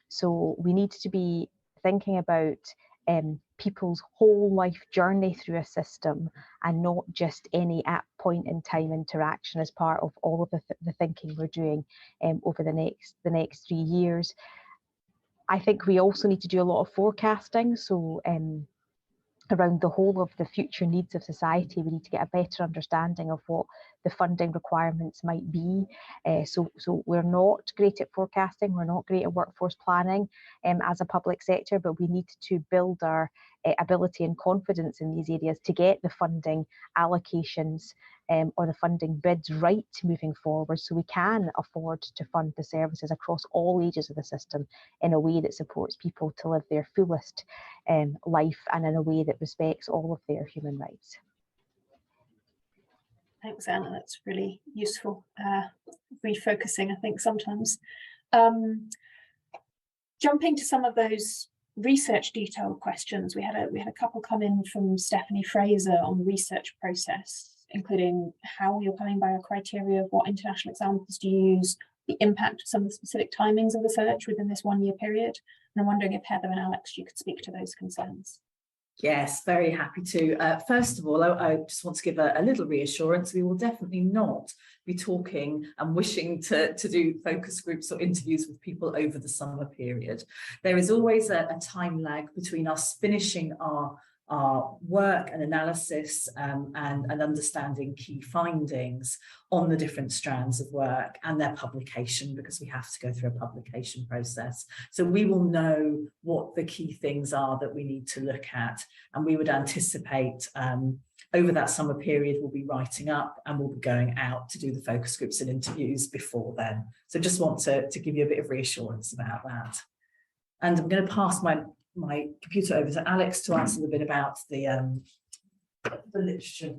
So we need to be thinking about people's whole life journey through a system, and not just any at point in time interaction as part of all of the thinking we're doing over the next 3 years. I think we also need to do a lot of forecasting. So around the whole of the future needs of society, we need to get a better understanding of what the funding requirements might be. So we're not great at forecasting, we're not great at workforce planning as a public sector, but we need to build our ability and confidence in these areas to get the funding allocations or the funding bids right moving forward, so we can afford to fund the services across all ages of the system in a way that supports people to live their fullest life, and in a way that respects all of their human rights. Thanks, Anna. That's really useful refocusing, I think, sometimes. Jumping to some of those research detailed questions, we had a couple come in from Stephanie Fraser on the research process, including how you're coming by a criteria of what international examples do you use, the impact of some of the specific timings of the search within this 1 year period. And I'm wondering if Heather and Alex, you could speak to those concerns. Yes, very happy to. First of all, I just want to give a little reassurance. We will definitely not be talking and wishing to do focus groups or interviews with people over the summer period. There is always a time lag between us finishing our work and analysis and understanding key findings on the different strands of work and their publication, because we have to go through a publication process. So we will know what the key things are that we need to look at, and we would anticipate over that summer period we'll be writing up and we'll be going out to do the focus groups and interviews before then. So just want to give you a bit of reassurance about that. And I'm going to pass my computer over to Alex to answer a bit about the literature.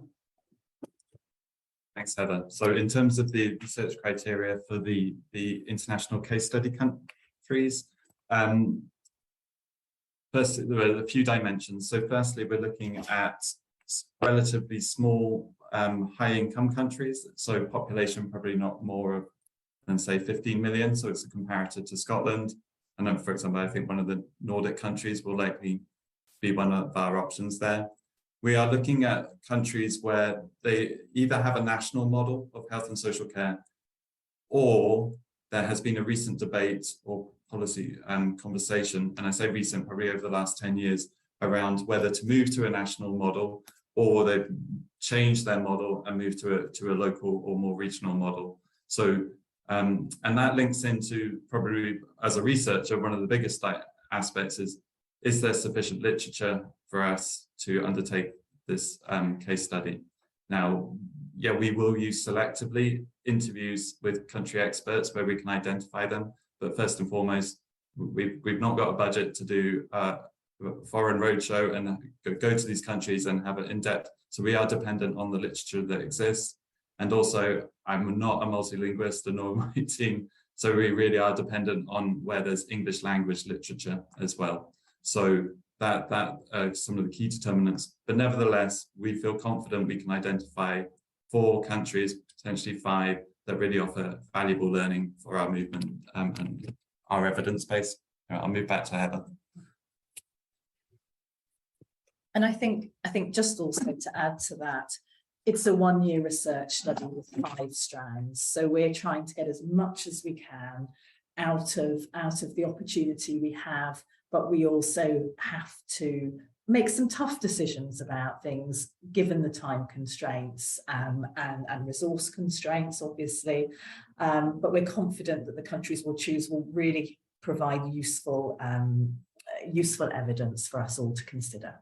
Thanks, Heather. So in terms of the research criteria for the international case study countries, firstly, there are a few dimensions. So firstly, we're looking at relatively small, high-income countries. So population probably not more than, say, 15 million. So it's a comparator to Scotland. And then, for example, I think one of the Nordic countries will likely be one of our options there. We are looking at countries where they either have a national model of health and social care, or there has been a recent debate or policy conversation, and I say recent, probably over the last 10 years, around whether to move to a national model, or they've changed their model and moved to a local or more regional model. So, and that links into, probably as a researcher, one of the biggest aspects is there sufficient literature for us to undertake this case study? Now, yeah, we will use selectively interviews with country experts where we can identify them. But first and foremost, we've not got a budget to do a foreign roadshow and go to these countries and have it in depth. So we are dependent on the literature that exists. And also, I'm not a multilingualist, nor my team. So we really are dependent on where there's English language literature as well. So that are some of the key determinants. But nevertheless, we feel confident we can identify 4 countries, potentially 5, that really offer valuable learning for our movement and our evidence base. I'll move back to Heather. And I think just also to add to that, it's a 1-year research study with 5 strands. So we're trying to get as much as we can out of the opportunity we have, but we also have to make some tough decisions about things given the time constraints and resource constraints, obviously. But we're confident that the countries we'll choose will really provide useful evidence for us all to consider.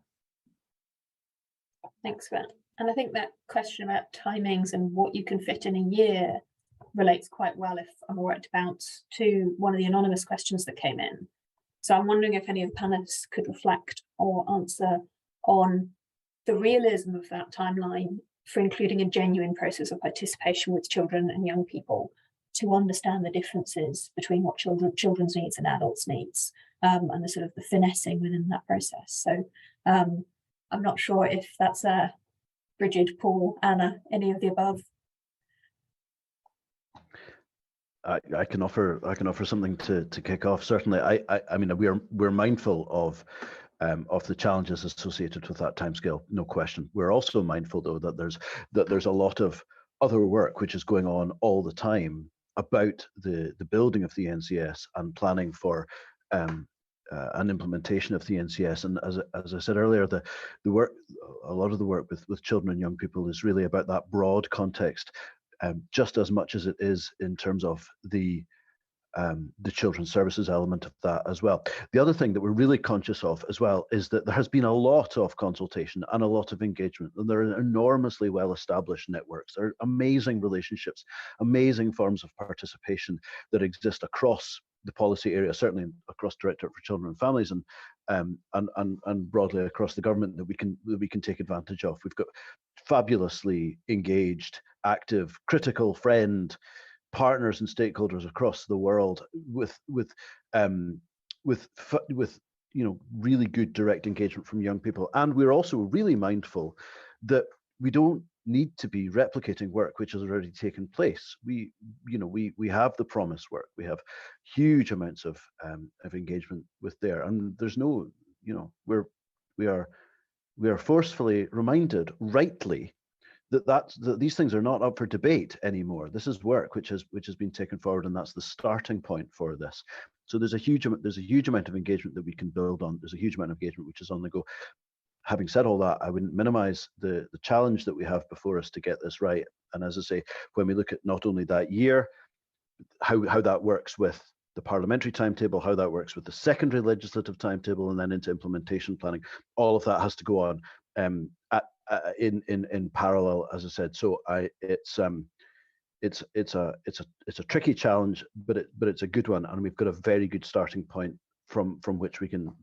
Thanks for that. And I think that question about timings and what you can fit in a year relates quite well, if I'm all right to bounce to one of the anonymous questions that came in. So I'm wondering if any of the panelists could reflect or answer on the realism of that timeline for including a genuine process of participation with children and young people to understand the differences between what children's needs and adults' needs, and the sort of the finessing within that process. So I'm not sure if that's Brigid, Paul, Anna, any of the above. I can offer something to kick off. Certainly, I mean, we're mindful of the challenges associated with that timescale, no question. We're also mindful, though, that there's a lot of other work which is going on all the time about the building of the NCS and planning for an implementation of the NCS. And as I said earlier, the work, a lot of the work with children and young people is really about that broad context, just as much as it is in terms of the children's services element of that as well. The other thing that we're really conscious of as well is that there has been a lot of consultation and a lot of engagement, and there are enormously well-established networks. There are amazing relationships, amazing forms of participation that exist across the policy area, certainly across Directorate for Children and Families, and broadly across the government, that we can take advantage of. We've got fabulously engaged, active, critical friend partners and stakeholders across the world with really good direct engagement from young people. And we're also really mindful that we don't need to be replicating work which has already taken place. We have the promise work. We have huge amounts of engagement with there, and there's no, we are forcefully reminded, rightly, that these things are not up for debate anymore. This is work which has been taken forward, and that's the starting point for this. So there's a huge amount of engagement that we can build on. There's a huge amount of engagement which is on the go. Having said all that, I wouldn't minimize the challenge that we have before us to get this right. And as I say, when we look at not only that year, how that works with the parliamentary timetable, how that works with the secondary legislative timetable, and then into implementation planning, all of that has to go on in parallel, as I said. So it's a tricky challenge, but it's a good one, and we've got a very good starting point from which we can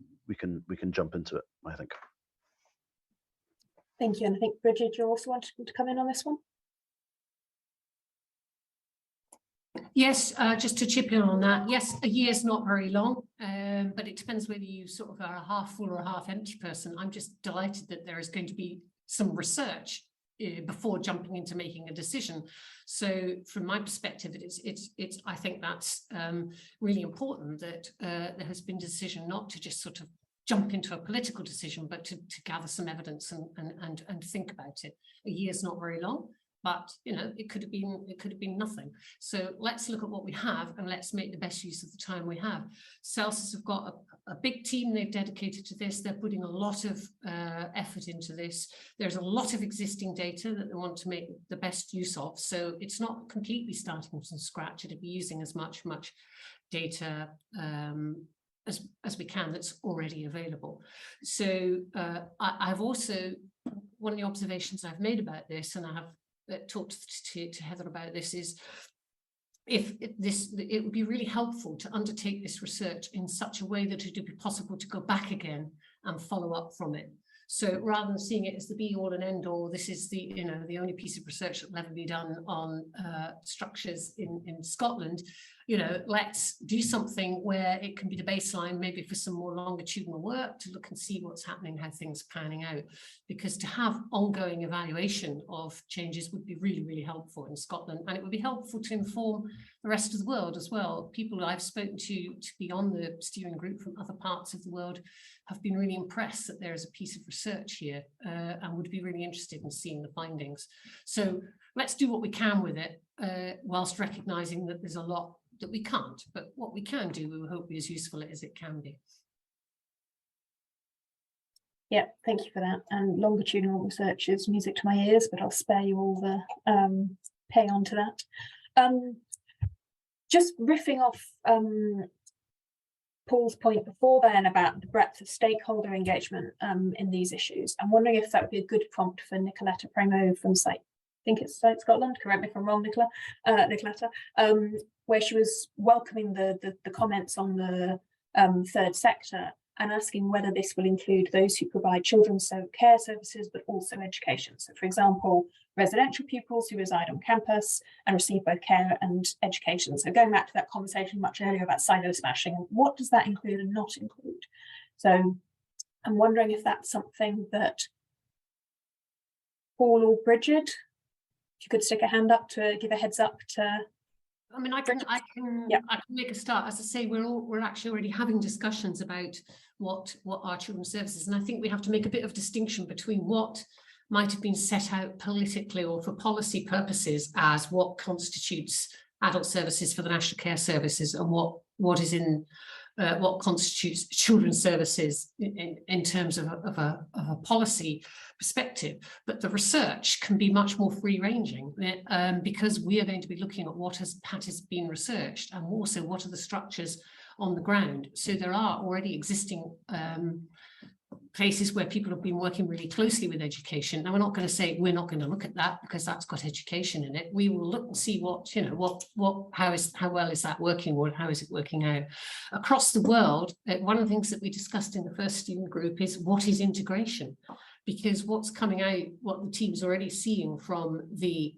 jump into it, I think. Thank you. And I think, Brigid, you're also wanting to come in on this one. Yes, just to chip in on that. Yes, a year is not very long, but it depends whether you sort of are a half full or a half empty person. I'm just delighted that there is going to be some research before jumping into making a decision. So from my perspective, I think that's really important that there has been a decision not to just sort of jump into a political decision, but to gather some evidence and think about it. A year's not very long, but you know, it could have been nothing. So let's look at what we have and let's make the best use of the time we have. Celsus have got a big team they've dedicated to this. They're putting a lot of effort into this. There's a lot of existing data that they want to make the best use of. So it's not completely starting from scratch. It'll be using as much data as we can that's already available. So I've also, one of the observations I've made about this, and I have talked to Heather about this, is it would be really helpful to undertake this research in such a way that it would be possible to go back again and follow up from it. So rather than seeing it as the be all and end all, this is the only piece of research that will ever be done on structures in Scotland. You know, let's do something where it can be the baseline, maybe for some more longitudinal work to look and see what's happening, how things are panning out. Because to have ongoing evaluation of changes would be really, really helpful in Scotland, and it would be helpful to inform the rest of the world as well. People I've spoken to be on the steering group from other parts of the world have been really impressed that there is a piece of research here and would be really interested in seeing the findings. So let's do what we can with it, whilst recognising that there's a lot that we can't, but what we can do, we will hope be as useful as it can be. Yeah, thank you for that. And longitudinal research is music to my ears, but I'll spare you all the pay on to that. Just riffing off Paul's point before then about the breadth of stakeholder engagement in these issues, I'm wondering if that would be a good prompt for Nicoletta Premo from I think it's Scotland, correct me if I'm wrong, Nicoletta, where she was welcoming the comments on the third sector and asking whether this will include those who provide children's care services, but also education. So, for example, residential pupils who reside on campus and receive both care and education. So going back to that conversation much earlier about silo smashing, what does that include and not include? So I'm wondering if that's something that Paul or Brigid, if you could stick a hand up to give a heads up to. I mean, I can make a start. As I say, we're actually already having discussions about what are children's services, and I think we have to make a bit of distinction between what might have been set out politically or for policy purposes as what constitutes adult services for the National Care Services and what is in what constitutes children's services in terms of a policy perspective. But the research can be much more free-ranging because we are going to be looking at what has been researched and also what are the structures on the ground. So there are already existing places where people have been working really closely with education. Now, we're not going to say we're not going to look at that because that's got education in it. We will look and see how well is that working, or how is it working out across the world. One of the things that we discussed in the first student group is what is integration, because what's coming out, what the team's already seeing from the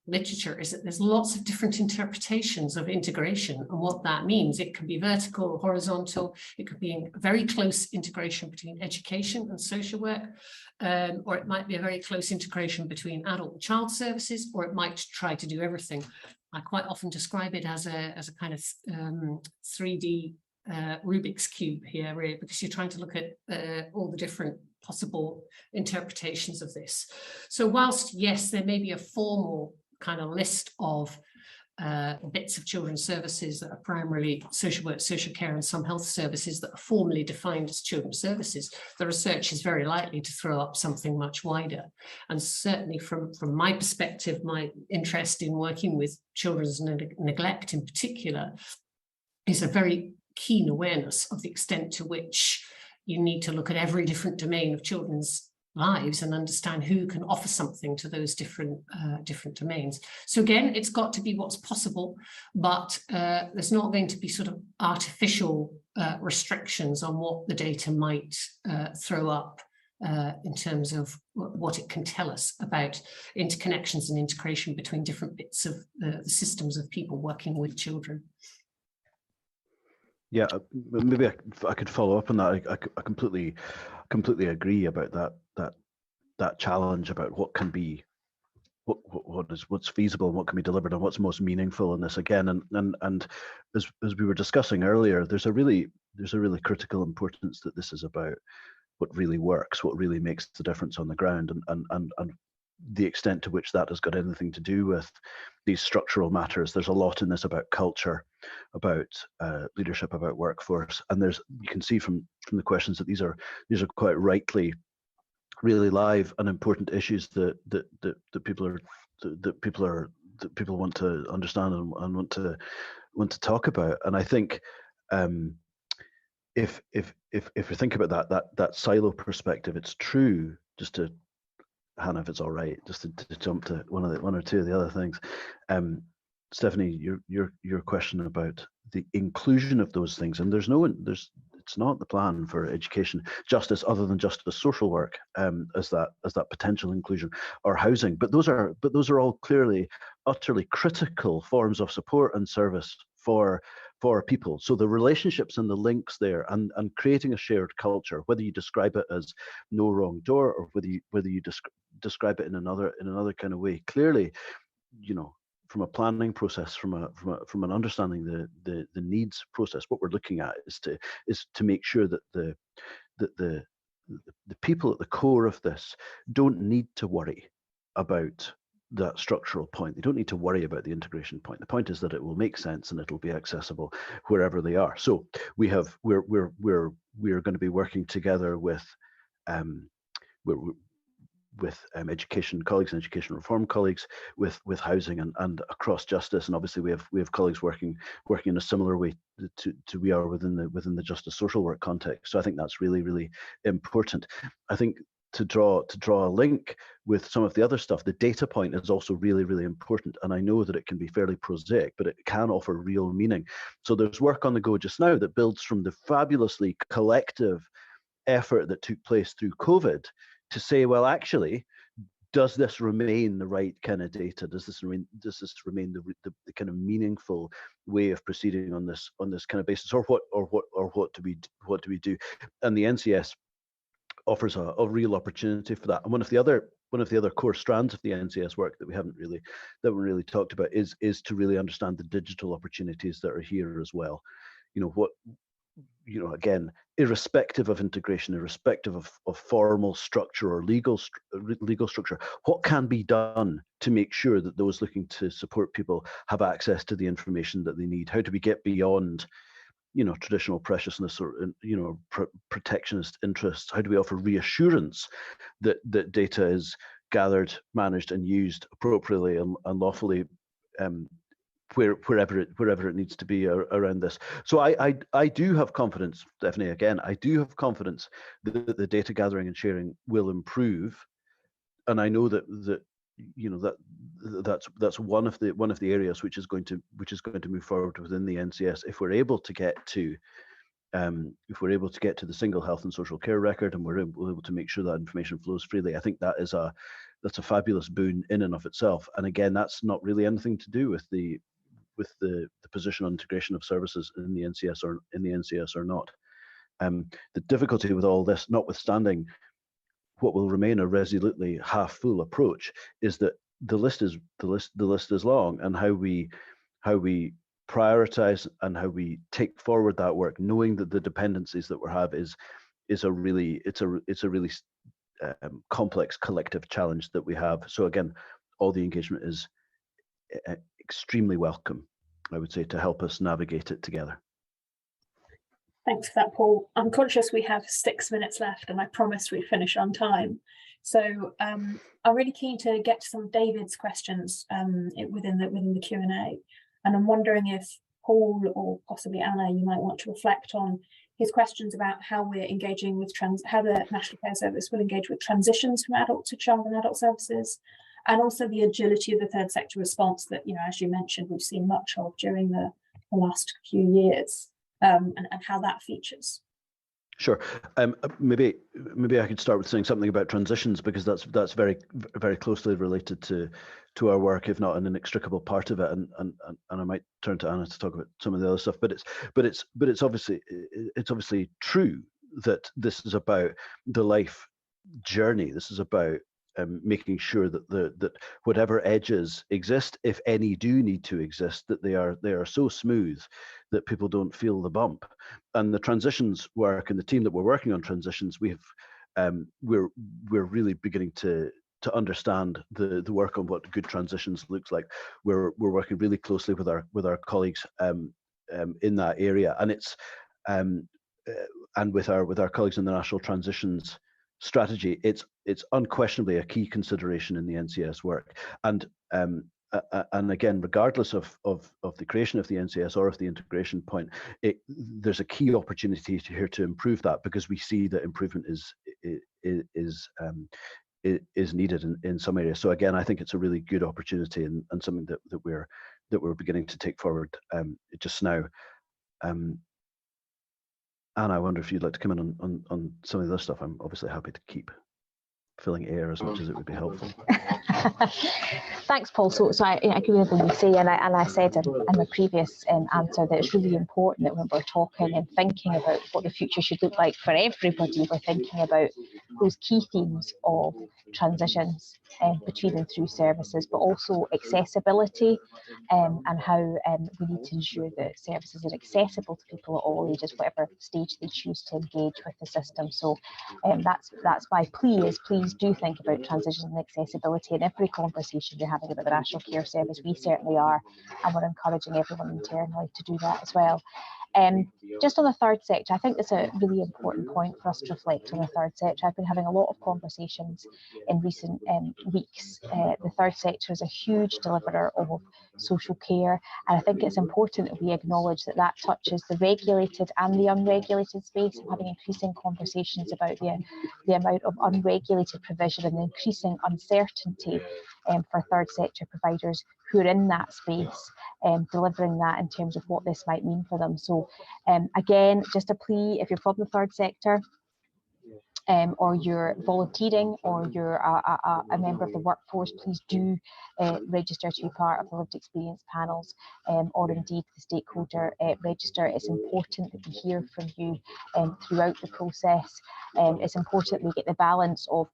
literature is that there's lots of different interpretations of integration and what that means. It can be vertical or horizontal. It could be a very close integration between education and social work, or it might be a very close integration between adult and child services, or it might try to do everything. I quite often describe it as a kind of 3D Rubik's Cube here, really, because you're trying to look at all the different possible interpretations of this. So whilst, yes, there may be a formal kind of list of bits of children's services that are primarily social work, social care, and some health services that are formally defined as children's services, the research is very likely to throw up something much wider. And certainly from my perspective, my interest in working with children's neglect in particular is a very keen awareness of the extent to which you need to look at every different domain of children's lives and understand who can offer something to those different domains. So again, it's got to be what's possible, but there's not going to be sort of artificial restrictions on what the data might throw up in terms of what it can tell us about interconnections and integration between different bits of the systems of people working with children. Yeah, maybe I could follow up on that. I completely agree about that challenge about what can be, what's feasible and what can be delivered and what's most meaningful in this again. And as we were discussing earlier, there's a really critical importance that this is about what really works, what really makes the difference on the ground, and the extent to which that has got anything to do with these structural matters. There's a lot in this about culture, about leadership, about workforce, and you can see from the questions that these are quite rightly really live and important issues that people want to understand and want to talk about. And I think if we think about that silo perspective, it's true. Just to, Hannah, if it's all right, just to jump to one or two of the other things. Stephanie, your question about the inclusion of those things, and it's not the plan for education justice other than justice social work as that potential inclusion, or housing, but those are all clearly utterly critical forms of support and service for people. So the relationships and the links there, and creating a shared culture, whether you describe it as no wrong door or whether you describe it in another kind of way, clearly, from a planning process, from an understanding the needs process, what we're looking at is to make sure that the people at the core of this don't need to worry about that structural point. They don't need to worry about the integration point. The point is that it will make sense and it'll be accessible wherever they are. So we're going to be working together with education colleagues and education reform colleagues, with housing and across justice, and obviously we have colleagues working in a similar way to we are within the justice social work context. So I think that's really important. I think to draw a link with some of the other stuff, the data point is also really important, and I know that it can be fairly prosaic, but it can offer real meaning. So there's work on the go just now that builds from the fabulously collective effort that took place through COVID to say, well, actually, does this remain the right kind of data? Does this remain the kind of meaningful way of proceeding on this kind of basis, or what do we do? And the NCS offers a real opportunity for that. And one of the other core strands of the NCS work that we haven't really talked about is to really understand the digital opportunities that are here as well. Again, irrespective of integration, irrespective of formal structure or legal structure, what can be done to make sure that those looking to support people have access to the information that they need? How do we get beyond traditional preciousness or protectionist interests? How do we offer reassurance that data is gathered, managed, and used appropriately and lawfully wherever it needs to be around this? So I do have confidence, Stephanie. Again, I do have confidence that the data gathering and sharing will improve, and I know that's one of the areas which is going to move forward within the NCS if we're able to get to the single health and social care record, and we're able to make sure that information flows freely. I think that's a fabulous boon in and of itself. And again, that's not really anything to do with the position on integration of services in the NCS or not. The difficulty with all this, notwithstanding what will remain a resolutely half full approach, is that the list is long, and how we prioritize and how we take forward that work, knowing that the dependencies that we have is a really complex collective challenge that we have. So again, all the engagement is extremely welcome, I would say, to help us navigate it together. Thanks for that, Paul. I'm conscious we have 6 minutes left, and I promised we'd finish on time. So I'm really keen to get to some of David's questions within the Q&A. And I'm wondering if Paul or possibly Anna, you might want to reflect on his questions about how we're engaging with how the National Care Service will engage with transitions from adult to child and adult services, and also the agility of the third sector response that, as you mentioned, we've seen much of during the last few years. And how that features. Sure. Maybe I could start with saying something about transitions, because that's very, very closely related to our work, if not an inextricable part of it. And I might turn to Anna to talk about some of the other stuff. But it's obviously true that this is about the life journey. This is about making sure that that whatever edges exist, if any do need to exist, that they are so smooth that people don't feel the bump. And the transitions work, and the team that we're working on transitions, we're really beginning to understand the work on what good transitions looks like. We're working really closely with our colleagues in that area, and it's and with our colleagues in the National Transitions Strategy. It's unquestionably a key consideration in the NCS work, and again, regardless of the creation of the NCS or of the integration point, there's a key opportunity here to improve that, because we see that improvement is needed in some areas. So again, I think it's a really good opportunity, and something that we're beginning to take forward just now. Anna, I wonder if you'd like to come in on some of the other stuff. I'm obviously happy to keep filling air as much as it would be helpful. Thanks, Paul. So I agree with what you say, and I said in my previous answer that it's really important that when we're talking and thinking about what the future should look like for everybody, we're thinking about those key themes of transitions between and through services, but also accessibility, and how we need to ensure that services are accessible to people at all ages, whatever stage they choose to engage with the system. So that's why please do think about transitions and accessibility in every conversation you're having about the National Care Service. We certainly are, and we're encouraging everyone internally to do that as well. Just on the third sector, I think it's a really important point for us to reflect on the third sector. I've been having a lot of conversations in recent weeks. The third sector is a huge deliverer of social care, and I think it's important that we acknowledge that that touches the regulated and the unregulated space. I'm having increasing conversations about the amount of unregulated provision and the increasing uncertainty for third sector providers who are in that space, delivering that in terms of what this might mean for them. So again, just a plea, if you're from the third sector, or you're volunteering, or you're a member of the workforce, please do register to be part of the lived experience panels, or indeed the stakeholder register. It's important that we hear from you throughout the process. It's important we get the balance of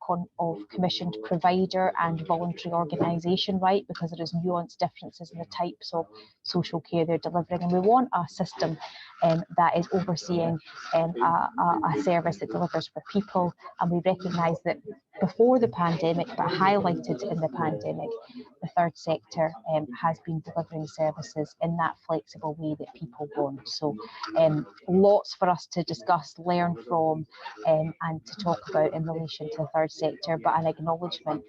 commissioned provider and voluntary organisation right, because there is nuanced differences in the types of social care they're delivering, and we want a system that is overseeing a service that delivers for people. And we recognise that before the pandemic, but highlighted in the pandemic, the third sector has been delivering services in that flexible way that people want. So lots for us to discuss, learn from, and to talk about in relation to the third sector, but an acknowledgement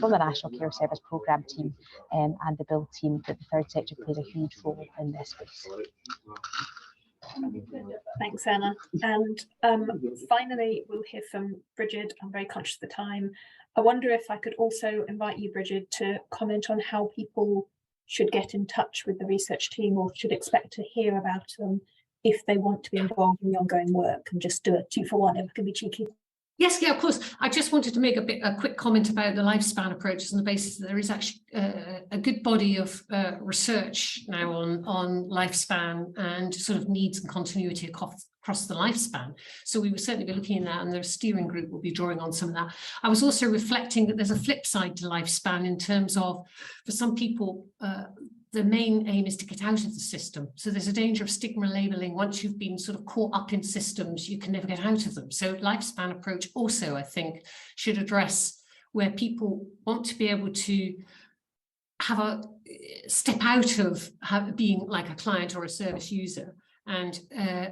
from the National Care Service Programme team and the Build team that the third sector plays a huge role in this space. Thanks, Anna. And finally, we'll hear from Brigid. I'm very conscious of the time. I wonder if I could also invite you, Brigid, to comment on how people should get in touch with the research team, or should expect to hear about them if they want to be involved in the ongoing work, and just do a 2-for-1 if it can be cheeky. Yes, yeah, of course. I just wanted to make a quick comment about the lifespan approaches on the basis that there is actually a good body of research now on lifespan and sort of needs and continuity across the lifespan. So we will certainly be looking at that, and the steering group will be drawing on some of that. I was also reflecting that there's a flip side to lifespan in terms of, for some people, the main aim is to get out of the system. So there's a danger of stigma labelling. Once you've been sort of caught up in systems, you can never get out of them. So lifespan approach also, I think, should address where people want to be able to have a step out of being like a client or a service user, and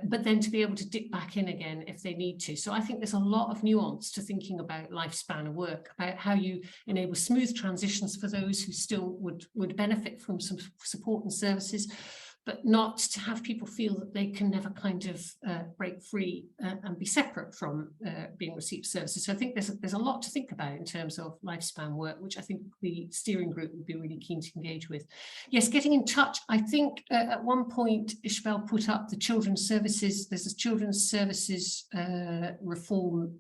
but then to be able to dip back in again if they need to. So I think there's a lot of nuance to thinking about lifespan of work, about how you enable smooth transitions for those who still would benefit from some support and services, but not to have people feel that they can never kind of break free and be separate from being receipt services. So I think there's a lot to think about in terms of lifespan work, which I think the steering group would be really keen to engage with. Yes, getting in touch. I think at one point Ishbel put up the children's services. There's a children's services reform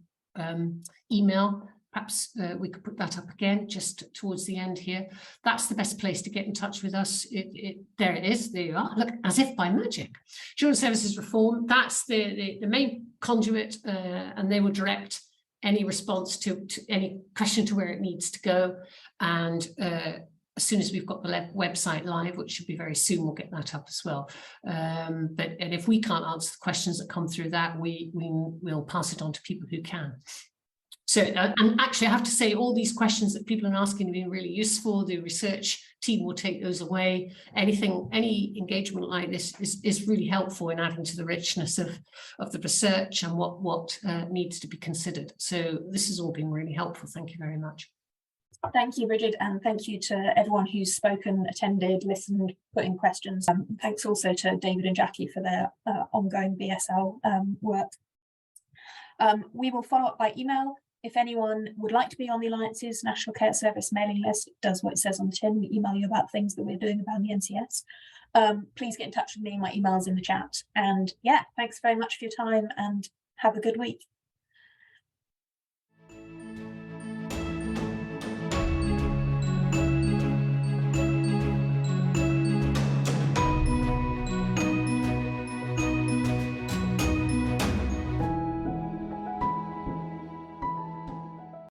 email. Perhaps we could put that up again just towards the end here. That's the best place to get in touch with us. There it is. There you are. Look, as if by magic. Children's Services Reform, that's the main conduit, and they will direct any response to any question to where it needs to go. And as soon as we've got the website live, which should be very soon, we'll get that up as well. And if we can't answer the questions that come through that, we'll pass it on to people who can. So, and actually I have to say all these questions that people are asking have been really useful. The research team will take those away. Any engagement like this is really helpful in adding to the richness of the research and what needs to be considered. So this has all been really helpful. Thank you very much. Thank you, Brigid, and thank you to everyone who's spoken, attended, listened, put in questions. Thanks also to David and Jackie for their ongoing BSL work. We will follow up by email. If anyone would like to be on the Alliance's National Care Service mailing list, it does what it says on the tin. We email you about things that we're doing about the NCS. Please get in touch with me. My email's in the chat. And yeah, thanks very much for your time and have a good week.